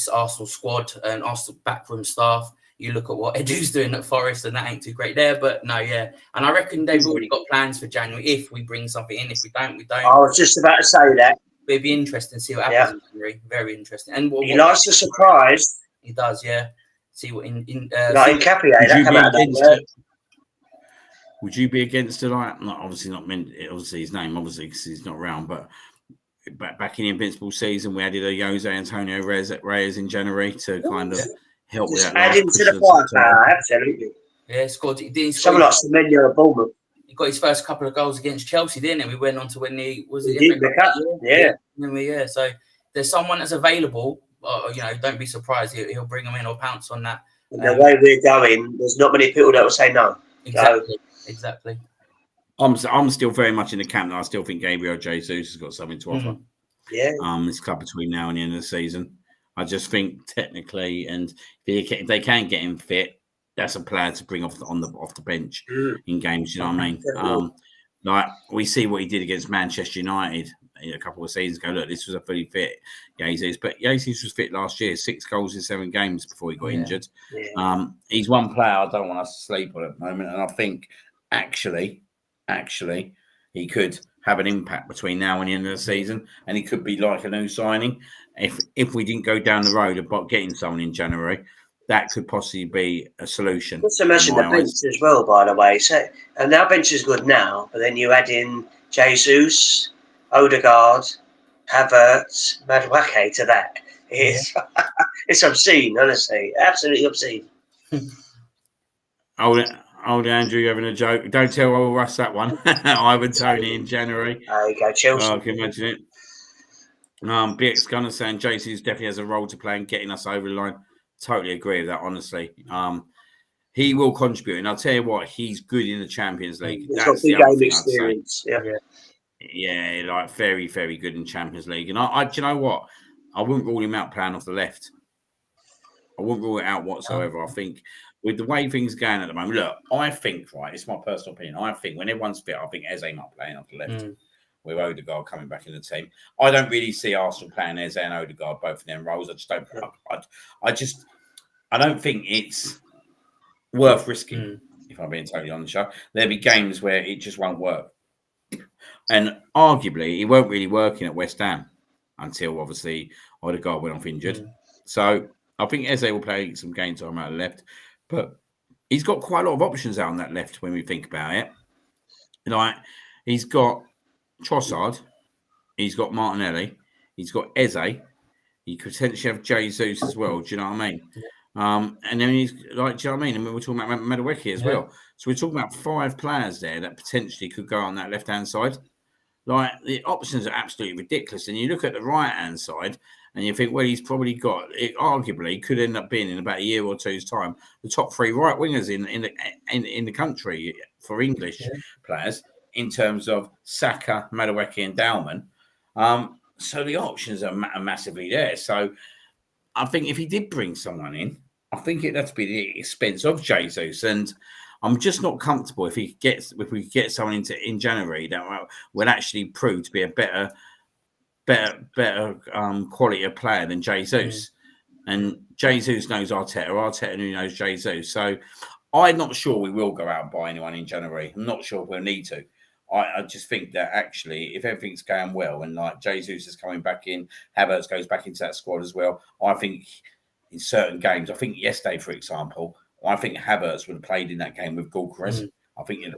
Arsenal squad and Arsenal backroom staff. You look at what Edu's doing at Forest, and that ain't too great there. But no, and I reckon they've already got plans for January. If we bring something in, if we don't, we don't. I was just about to say that. But it'd be interesting to see what happens in January. Very interesting. And he likes the surprise. He does, yeah. See what in Capier. Would you be against it? Like, not obviously not meant. Obviously his name, obviously because he's not around, but back in the Invincible season, we added a Jose Antonio Reyes in January to kind of help with Just that. add into the firepower, absolutely. Yeah, scored. Someone like Semenyo at Bournemouth. He got his first couple of goals against Chelsea, didn't he? We went on to win the Yeah. So there's someone that's available. Don't be surprised. He'll bring them in or pounce on that. And the way we're going, there's not many people that will say no. Exactly. I'm still very much in the camp that I still think Gabriel Jesus has got something to offer. Yeah. This club between now and the end of the season. I just think technically, and if they can get him fit, that's a player to bring off the bench in games. You know what I mean? Like we see what he did against Manchester United a couple of seasons ago. Look, this was a fully fit Jesus, but Jesus was fit last year. 6 goals in 7 games before he got injured. Yeah. He's one player I don't want us to sleep on at the moment, and I think actually, he could have an impact between now and the end of the season, and he could be like a new signing. If we didn't go down the road about getting someone in January, that could possibly be a solution. Let's imagine the bench as well, by the way. So, and our bench is good now, but then you add in Jesus, Odegaard, Havertz, Madueke to that. It's obscene, honestly. Absolutely obscene. Old Andrew, you having a joke? Don't tell old Russ that one. Ivan Toney in January. There you go, Chelsea. I can imagine it. BX Gunner saying Jesus definitely has a role to play in getting us over the line. Totally agree with that, honestly. He will contribute, and I'll tell you what, he's good in the Champions League. He's got big game experience. Yeah, like very, very good in Champions League. And I, do you know what? I wouldn't rule him out playing off the left. I wouldn't rule it out whatsoever. I think with the way things are going at the moment, look, I think, right, it's my personal opinion. I think when everyone's fit, I think Eze not playing off the left. With Odegaard coming back in the team. I don't really see Arsenal playing Eze and Odegaard both of them roles. I just don't. I don't think it's worth risking. If I'm being totally honest, there'll be games where it just won't work, and arguably it won't really work in at West Ham until obviously Odegaard went off injured. So I think Eze will play some game time out of the left, but he's got quite a lot of options out on that left when we think about it. Like he's got Trossard, he's got Martinelli, he's got Eze, he could potentially have Jesus as well. Do you know what I mean? And then he's like, do you know what I mean? And we're talking about Madueke as well. So we're talking about 5 players there that potentially could go on that left hand side. Like the options are absolutely ridiculous. And you look at the right hand side and you think, well, he's probably got it. Arguably, could end up being in about a year or two's time the top 3 right wingers in the country for English players. In terms of Saka, Madueke, and Dalman. So the options are massively there. So I think if he did bring someone in, I think it'd have to be the expense of Jesus. And I'm just not comfortable if we get someone in January that will actually prove to be a better quality of player than Jesus. And Jesus knows Arteta. Arteta knows Jesus. So I'm not sure we will go out and buy anyone in January. I'm not sure we'll need to. I just think that actually, if everything's going well and like Jesus is coming back in, Havertz goes back into that squad as well. I think in certain games, I think yesterday, for example, I think Havertz would have played in that game with Gulchrist. I think it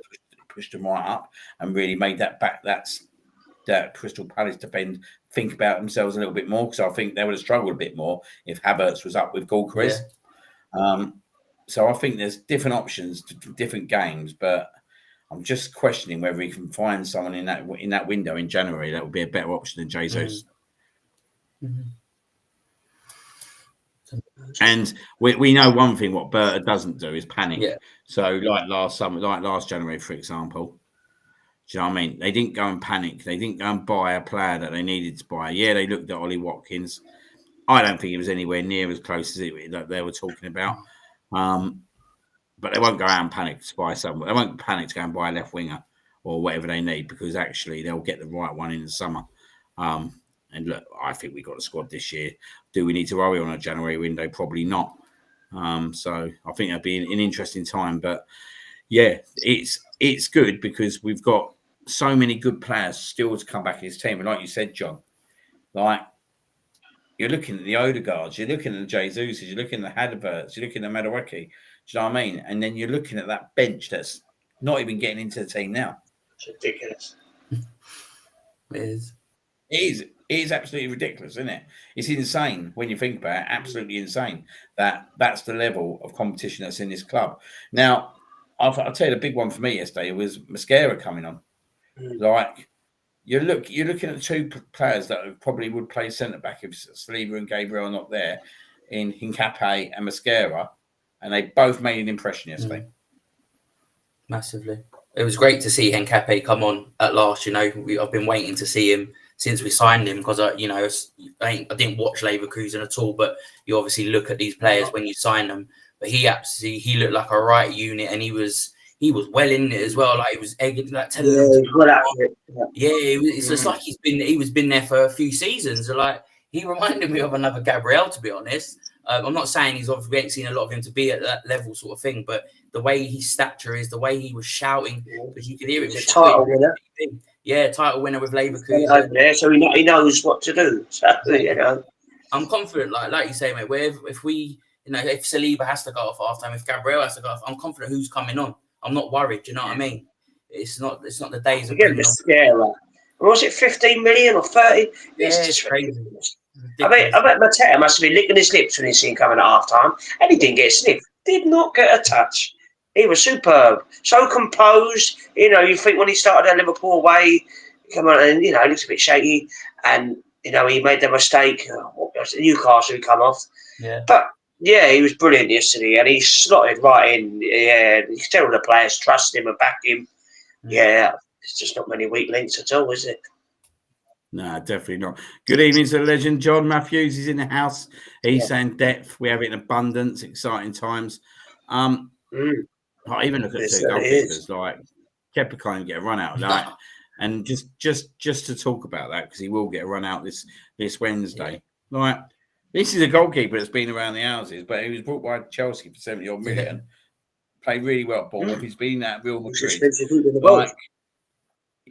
pushed them right up and really made that Crystal Palace defend think about themselves a little bit more, because I think they would have struggled a bit more if Havertz was up with Gulchrist. So I think there's different options to different games, but I'm just questioning whether we can find someone in that window in January that would be a better option than Jesus. And we know one thing: what Berta doesn't do is panic. So like last January, for example, do you know what I mean? They didn't go and panic. They didn't go and buy a player that they needed to buy. Yeah, they looked at Ollie Watkins. I don't think it was anywhere near as close as that they were talking about. But they won't go out and panic to buy someone. They won't panic to go and buy a left winger or whatever they need, because actually they'll get the right one in the summer. And look, I think we've got a squad this year. Do we need to worry on a January window? Probably not. So I think that'd be an interesting time. But yeah, it's good because we've got so many good players still to come back in his team. And like you said, John, like you're looking at the Odegaards, you're looking at the Jesus, you're looking at the Havertz, you're looking at Madueke. Do you know what I mean? And then you're looking at that bench that's not even getting into the team now. It's ridiculous. It is. It is absolutely ridiculous, isn't it? It's insane when you think about it. Absolutely insane that that's the level of competition that's in this club. Now, I'll tell you, the big one for me yesterday was Mascara coming on. Like, you're looking at two players that probably would play centre back if Saliba and Gabriel are not there, in Hincapié and Mascara, and they both made an impression yesterday. Massively. It was great to see Hincapié come on at last. You know, I've been waiting to see him since we signed him because I didn't watch Leverkusen at all, but you obviously look at these players when you sign them. But he looked like a right unit, and he was well in it as well. Like he was egging, like telling them to well out for it. it's just like he's been there for a few seasons. Like he reminded me of another Gabriel, to be honest. I'm not saying we ain't seen a lot of him to be at that level sort of thing, but the way his stature is, the way he was shouting, because you could hear it. He's a title winner. Yeah, title winner with Leverkusen. Over there, so he knows what to do. So, you know, I'm confident, like you say, mate. If Saliba has to go off halftime, if Gabriel has to go off, I'm confident who's coming on. I'm not worried. You know what I mean? It's not the days of bringing on. Was it 15 million or 30? It's just crazy. I bet Mateta must have been licking his lips when he seen coming at half time, and he didn't get a sniff. Did not get a touch. He was superb, so composed. You know, you think when he started at Liverpool away, come on, and he looks a bit shaky, and he made the mistake. Newcastle he come off, but yeah, he was brilliant yesterday, and he slotted right in. Yeah, you can tell the players trust him and back him. Yeah, there's just not many weak links at all, is it? No, definitely not. Good evening to the legend, John Matthews. He's in the house. He's saying depth. We have it in abundance. Exciting times. I even look at two goalkeepers like Kepa can't get a run out, like, and just to talk about that because he will get a run out this Wednesday. Like, this is a goalkeeper that's been around the houses, but he was brought by Chelsea for 70 odd million. Played really well at Bournemouth. He's been at Real Madrid.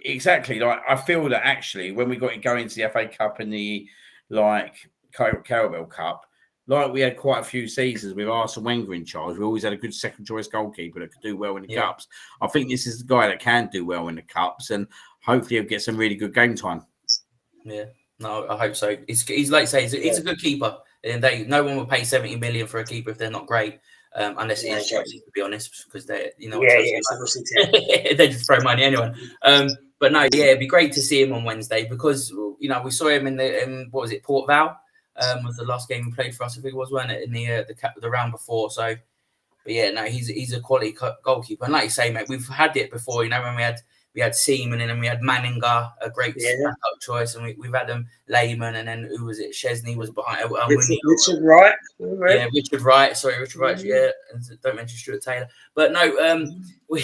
Exactly. Like, I feel that actually when we got to go into the FA Cup and the Carabao Cup, like we had quite a few seasons with Arsene Wenger in charge. We always had a good second choice goalkeeper that could do well in the cups. I think this is the guy that can do well in the cups, and hopefully he'll get some really good game time. Yeah, no, I hope so. He's like I say, he's a good keeper, and no one would pay 70 million for a keeper if they're not great. Unless it is Chelsea, to be honest, because they, they just throw money anyone. But no, it'd be great to see him on Wednesday because we saw him in what was it, Port Vale, was the last game he played for us. I think it was, wasn't it, in the round before? So, but yeah, no, he's a quality goalkeeper, and like you say, mate, we've had it before. When we had Seaman, and then we had Manninger, a great backup choice, and we've had Lehman, and then who was it? Chesney was behind. Richard Wright. Yeah, Richard Wright. Sorry, Richard Wright. Yeah, and don't mention Stuart Taylor. But no, we've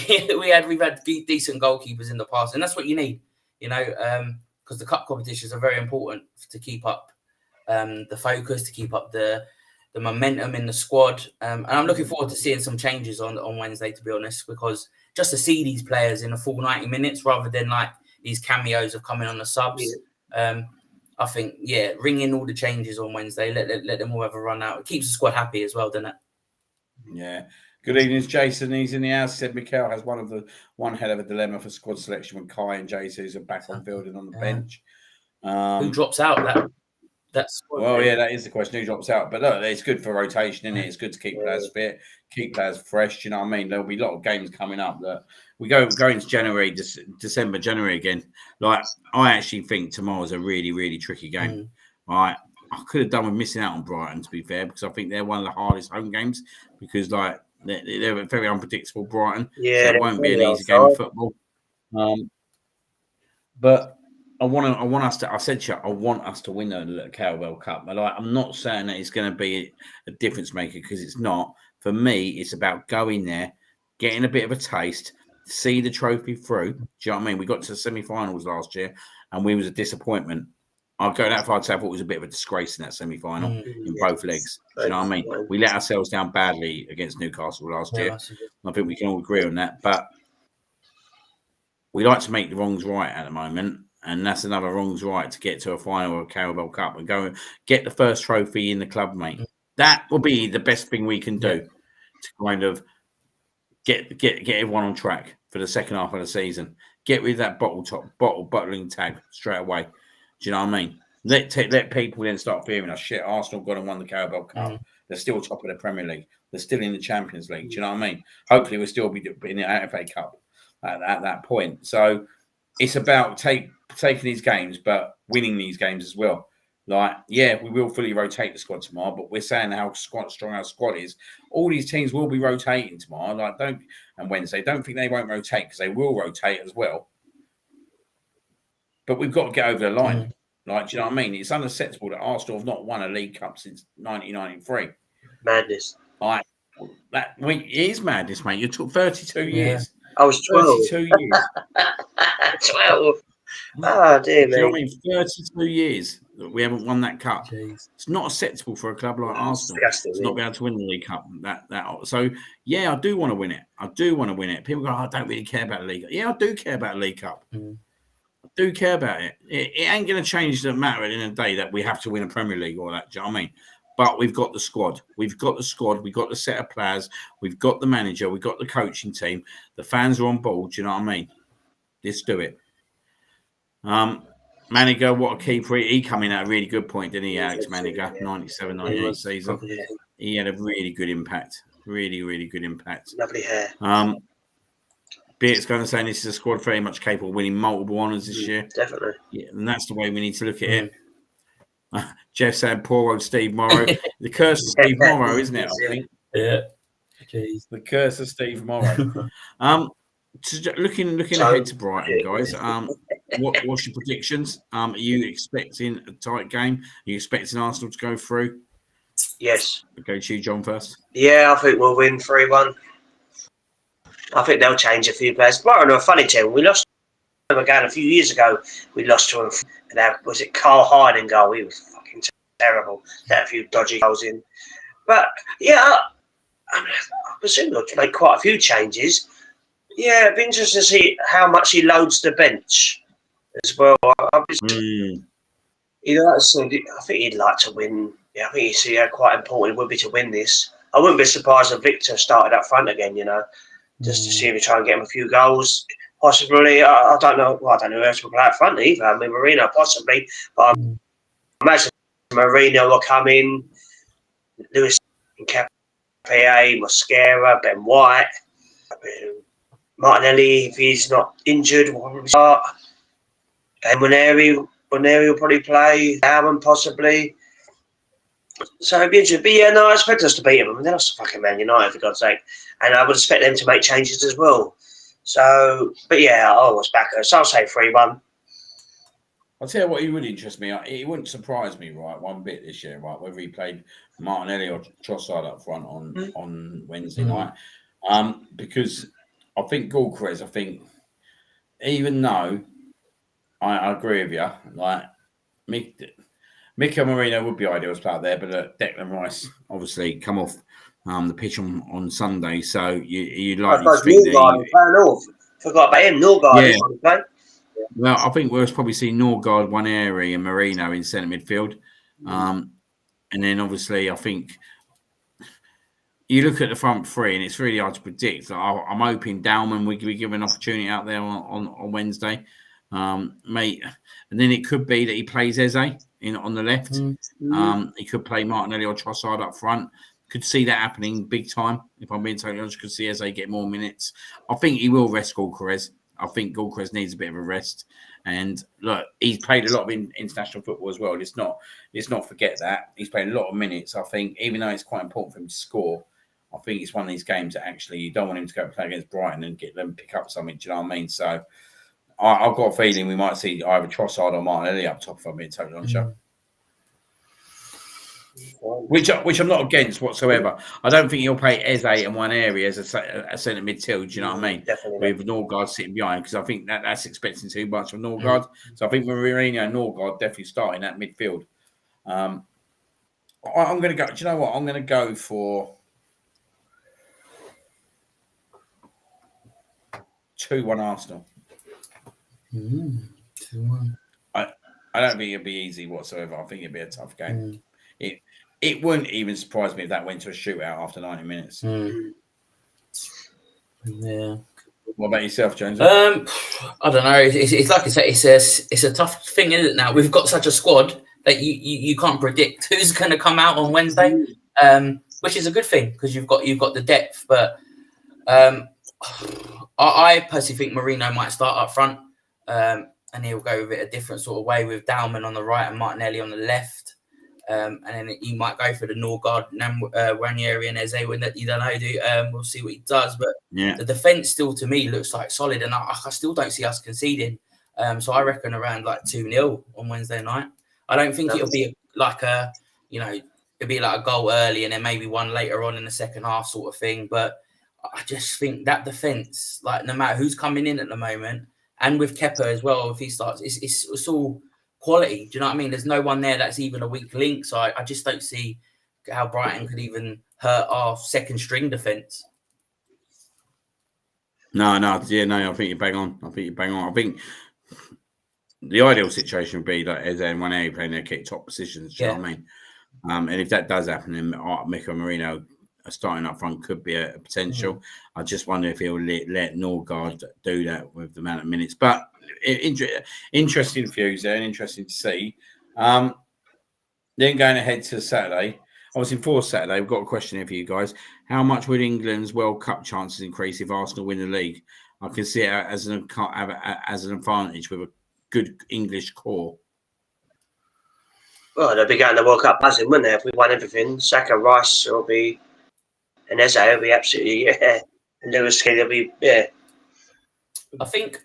had decent goalkeepers in the past, and that's what you need, because the cup competitions are very important to keep up the focus, to keep up the momentum in the squad. And I'm looking forward to seeing some changes on Wednesday, to be honest, because just to see these players in a full 90 minutes rather than like these cameos of coming on the subs. I think, ring in all the changes on Wednesday. Let them all have a run out. It keeps the squad happy as well, doesn't it? Yeah. Good evening, Jason. He's in the house. Said Mikel has one hell of a dilemma for squad selection when Kai and Jesus are back on field and on the bench. Who drops out? That is the question. Who drops out? But look, it's good for rotation, isn't it? It's good to keep players fit, keep players fresh. You know what I mean? There'll be a lot of games coming up that we go into January, December, January again. Like, I actually think tomorrow's a really, really tricky game. Right, I could have done with missing out on Brighton, to be fair, because I think they're one of the hardest home games because like they're very unpredictable. Brighton, so it won't be an easy game of football. But I want us to win the Carabao Cup. I'm not saying that it's going to be a difference maker because it's not. For me, it's about going there, getting a bit of a taste, see the trophy through. Do you know what I mean? We got to the semi-finals last year, and we was a disappointment. I'll go that far to say I thought it was a bit of a disgrace in that semi-final in both legs. Do you know what I mean? We let ourselves down badly against Newcastle last year. I think we can all agree on that. But we like to make the wrongs right at the moment. And that's another wrongs right to get to a final of Carabao Cup and go and get the first trophy in the club, mate. That will be the best thing we can do to kind of get everyone on track for the second half of the season. Get rid of that bottling tag straight away. Do Do you know what I mean? Let people then start fearing us. Shit, Arsenal got and won the Carabao Cup. They're still top of the Premier League. They're still in the Champions League. Do you know what I mean? Hopefully, we'll still be in the FA Cup at that point. So it's about taking these games, but winning these games as well. Like, yeah, we will fully rotate the squad tomorrow, but we're saying how strong our squad is. All these teams will be rotating tomorrow. And Wednesday. Don't think they won't rotate, because they will rotate as well. But we've got to get over the line. Like, do you know what I mean? It's unacceptable that Arsenal have not won a League Cup since 1993. Madness. Like, it is madness, mate. You took 32 years. I was 12. 32 years. 12. Oh, dear, Do you know what I mate. mean? 32 years that we haven't won that cup. Jeez. It's not acceptable for a club like Arsenal Disgusting, to not be able to win the League Cup. So, yeah, I do want to win it. I do want to win it. People go, I don't really care about the League Cup. Yeah, I do care about the League Cup. I do care about it. It ain't going to change the matter in a day that we have to win a Premier League or that. Do you know what I mean? But we've got the squad. We've got the squad. We've got the set of players. We've got the manager. We've got the coaching team. The fans are on board. Do you know what I mean? Let's do it. Maniga, what a keeper. He come in at a really good point, didn't he, Alex Maniga? 97, 98 season. He had a really good impact. Really, really good impact. Lovely hair. Beart's going to say this is a squad very much capable of winning multiple honours this year. Definitely. Yeah, and that's the way we need to look at it. Jeff said, poor old Steve Morrow. The curse of Steve Morrow, isn't it? I think. Yeah. Jeez. The curse of Steve Morrow. Looking ahead to Brighton, guys. What's your predictions? Are you expecting a tight game? Are you expecting Arsenal to go through? Yes. I'll go to you, John, first. Yeah, I think we'll win 3-1. I think they'll change a few players. Brighton are a funny team. We lost them again a few years ago. We lost to them. Was it Carl Hyde in goal? He was fucking terrible. They had a few dodgy goals in. But, yeah, I presume they'll make quite a few changes. Yeah, it'd be interesting to see how much he loads the bench as well. I think he'd like to win. Yeah, I think he's quite important. It would be to win this. I wouldn't be surprised if Victor started up front again, just to see if we try and get him a few goals. Possibly, I don't know. Well, I don't know who else will play up front either. I mean, Marino possibly, but I imagine Marino will come in. Lewis Nketiah, Mosquera, Ben White, Martinelli, if he's not injured, will probably start. And Waneri will probably play. Allen possibly. So it'd be interesting. But yeah, no, I expect us to beat them. I mean, they're not fucking Man United, for God's sake. And I would expect them to make changes as well. So, but yeah, I was back. So I'll say 3-1. I'll tell you what, he would interest me. It wouldn't surprise me, right, one bit this year, right, whether he played Martinelli or Trossard up front on Wednesday night. Because I think Gulchrist, even though I agree with you, like Mikel Marino would be ideal as part there, but Declan Rice obviously come off the pitch on Sunday, so you'd likely to think that forgot about him. Norgard on the play. Well, I think we'll probably see Norgard, Waneri, and Marino in centre midfield, and then obviously I think you look at the front three, and it's really hard to predict. I'm hoping Dalman will be given an opportunity out there on Wednesday, mate, and then it could be that he plays Eze on the left. He could play Martinelli or Trossard up front. Could see that happening big time. If I'm being totally honest, could see Eze get more minutes. I think he will rest Gulchrist. I think Gulchrist needs a bit of a rest. And look, he's played a lot of international football as well. Let's not forget that. He's played a lot of minutes. I think even though it's quite important for him to score, I think it's one of these games that actually you don't want him to go play against Brighton and get them pick up something. Do you know what I mean? So I've got a feeling we might see either Trossard or Martinelli up top, if I'm being totally honest. Which I'm not against whatsoever. I don't think he'll play Eze in one area as a centre midfield. Do you know what I mean? Definitely. With Norgard sitting behind, because I think that's expecting too much of Norgard. So I think Mourinho and Norgard definitely start in that midfield. I'm going to go. Do you know what? I'm going to go for 2-1 Arsenal. 2-1. I don't think it'll be easy whatsoever. I think it'll be a tough game. It wouldn't even surprise me if that went to a shootout after 90 minutes. Yeah. What about yourself, James? I don't know. It's like I say, it's a tough thing, isn't it? Now we've got such a squad that you can't predict who's going to come out on Wednesday, which is a good thing because you've got the depth. But I personally think Marino might start up front, and he'll go with it a different sort of way with Dalman on the right and Martinelli on the left. And then he might go for the Norgard, Ranieri and Eze. You don't know, we'll see what he does. But the defence still, to me, looks like solid. And I still don't see us conceding. So I reckon around like 2-0 on Wednesday night. I don't think it'll be like it'll be like a goal early and then maybe one later on in the second half sort of thing. But I just think that defence, like no matter who's coming in at the moment, and with Kepa as well, if he starts, it's all quality. Do you know what I mean? There's no one there that's even a weak link. So I just don't see how Brighton could even hurt our second string defence. No, I think you're bang on. I think the ideal situation would be like Eze and Ranieri playing their kick top positions. Do you know what I mean? And if that does happen, then Mikel Marino starting up front could be a potential. I just wonder if he'll let Norgard do that with the amount of minutes. But interesting views there and interesting to see. Then going ahead to Saturday, obviously for Saturday, we've got a question here for you guys. How much would England's World Cup chances increase if Arsenal win the league? I can see it as an advantage with a good English core. Well, they'll be going to the World Cup buzzing, wouldn't they? If we won everything, Saka, Rice will be, and Eze will be absolutely, and Lewis Kelly will be, I think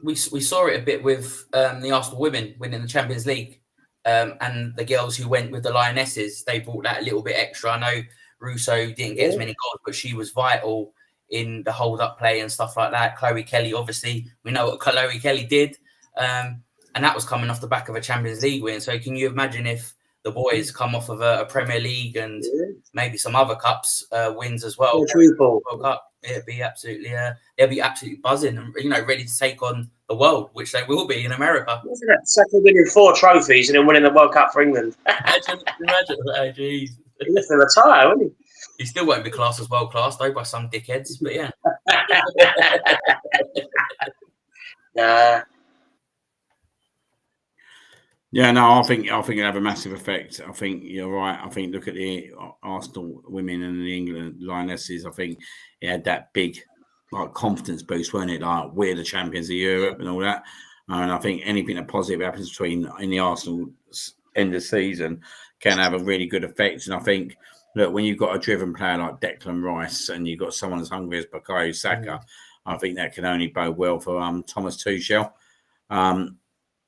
we saw it a bit with the Arsenal women winning the Champions League, and the girls who went with the Lionesses. They brought that a little bit extra. I know Russo didn't get as many goals, but she was vital in the hold-up play and stuff like that. Chloe Kelly, obviously, we know what Chloe Kelly did. And that was coming off the back of a Champions League win. So can you imagine if the boys come off of a Premier League and maybe some other cups wins as well? World Cup, it'd be absolutely, they'll be absolutely buzzing and ready to take on the world, which they will be in America. Isn't that Saka winning 4 trophies and then winning the World Cup for England? Imagine that, jeez. He's going to retire, wouldn't he? He still won't be classed as world class though by some dickheads, but yeah. Nah. Yeah, no, I think it'll have a massive effect. I think you're right. I think look at the Arsenal women and the England Lionesses. I think it had that big confidence boost, weren't it? Like we're the champions of Europe and all that. And I think anything that positive happens in the Arsenal end of season can have a really good effect. And I think look, when you've got a driven player like Declan Rice and you've got someone as hungry as Bukayo Saka, I think that can only bode well for Thomas Tuchel.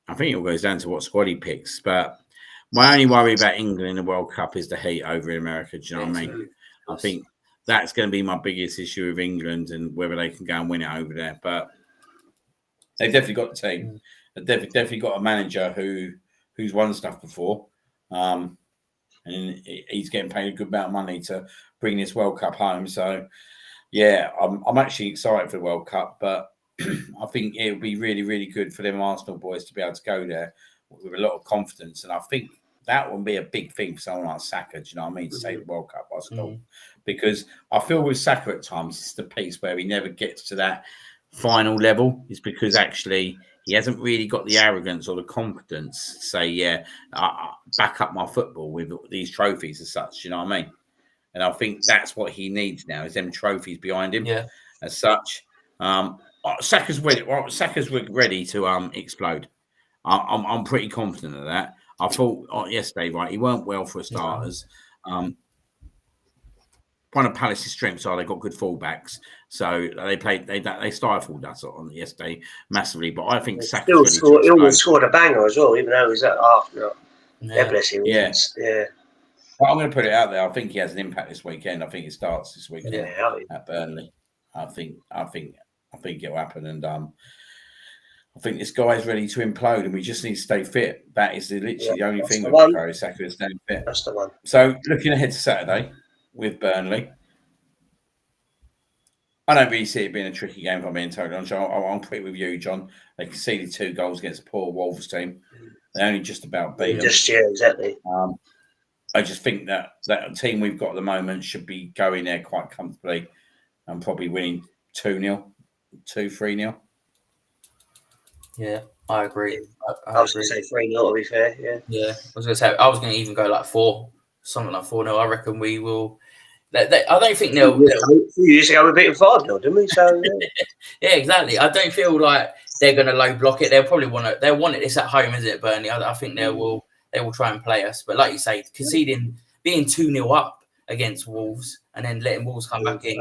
I think it all goes down to what squad he picks. But my only worry about England in the World Cup is the heat over in America. Do you know what I mean? I think that's going to be my biggest issue with England and whether they can go and win it over there. But they've definitely got the team. They've definitely got a manager who's won stuff before. And he's getting paid a good amount of money to bring this World Cup home. So, yeah, I'm actually excited for the World Cup, but I think it would be really, really good for them Arsenal boys to be able to go there with a lot of confidence. And I think that would be a big thing for someone like Saka, do you know what I mean, to take the World Cup Arsenal. Because I feel with Saka at times, it's the piece where he never gets to that final level. It's because actually he hasn't really got the arrogance or the confidence to say, back up my football with these trophies as such, you know what I mean? And I think that's what he needs now, is them trophies behind him as such. Saka's ready to explode. I'm pretty confident of that. I thought yesterday, right, he weren't well for starters. One of Palace's strengths are they got good fullbacks, so they stifled us on yesterday massively. But I think Saka's he almost scored a banger as well, even though he was at half. Bless him. Yeah. Well, I'm going to put it out there. I think he has an impact this weekend. I think it starts this weekend at Burnley. I think it'll happen, and I think this guy's ready to implode, and we just need to stay fit. That is literally the only thing with Bukayo Saka is staying fit. That's the one. So looking ahead to Saturday with Burnley, I don't really see it being a tricky game. If I'm being totally honest, I'm pretty with you, John. They conceded 2 goals against a poor Wolves team. They only just about beat them. Exactly. I just think that team we've got at the moment should be going there quite comfortably and probably winning 2-0. 2-3-0. Yeah, I agree. I was going to say 3-0 to be fair. Yeah. Yeah, I was going to say I was going to even go like 4, something like 4-0. I reckon we will. I don't think they'll. A few years ago we beat them 5-0, didn't we? So Yeah, exactly. I don't feel like they're going to low block it. They'll probably want to. They'll want it. It's at home, isn't it, Burnley? I think they will. They will try and play us. But like you say, conceding, being 2-0 up against Wolves and then letting Wolves come back in,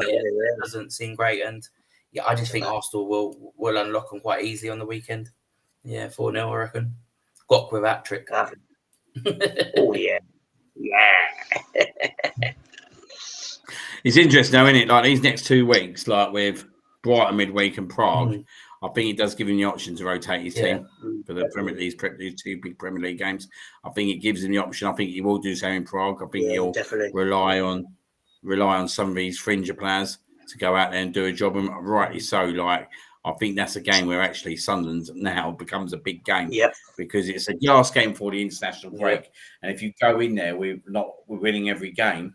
doesn't seem great. And yeah, I just think Arsenal will unlock them quite easily on the weekend. Yeah, 4-0, I reckon. Got with hat trick. Oh yeah, yeah. It's interesting, though, isn't it? Like these next 2 weeks, like with Brighton midweek and Prague, I think it does give him the option to rotate his team for the Premier League, these 2 big Premier League games. I think it gives him the option. I think he will do so in Prague. I think he'll rely on some of these fringe players to go out there and do a job, and rightly so. Like I think that's a game where actually Sunderland now becomes a big game because it's a last game for the international break, and if you go in there we're winning every game.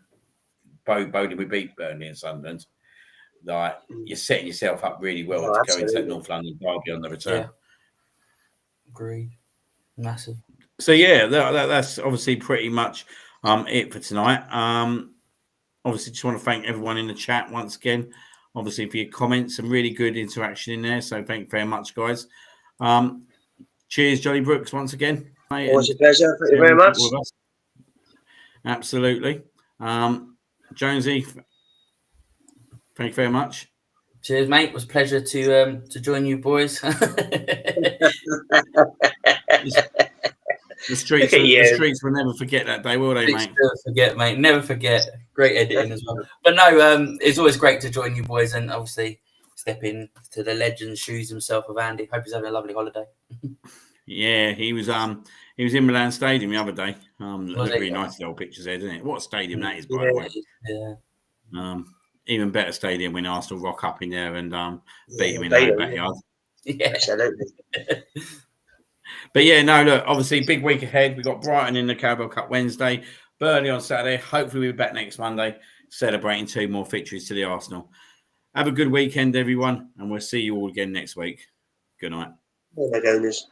Bodie, we beat Burnley and Sunderland. Like you're setting yourself up really well to go into that North London derby on the return. Yeah. Agreed. Massive. So yeah, that's obviously pretty much it for tonight. Obviously, just want to thank everyone in the chat once again. Obviously, for your comments, some really good interaction in there. So thank you very much, guys. Cheers, Johnny Brooks, once again. Mate, always a pleasure. Thank you very much. Absolutely. Jonesy, thank you very much. Cheers, mate. It was a pleasure to join you boys. The streets will never forget that day, will they, mate? Never forget, mate. Never forget. Great editing as well. But no, it's always great to join you boys and obviously step in to the legend's shoes himself of Andy. Hope he's having a lovely holiday. Yeah, he was in Milan Stadium the other day. Looked really nice, the old pictures there, didn't it? What a stadium that is, by the way. Yeah. Even better stadium when Arsenal rock up in there and beat him in their backyard. Yeah, absolutely. But yeah, no, look, obviously big week ahead. We've got Brighton in the Carabao Cup Wednesday, Burnley on Saturday. Hopefully we'll be back next Monday celebrating 2 more victories to the Arsenal. Have a good weekend, everyone, and we'll see you all again next week. Good night. Oh my goodness.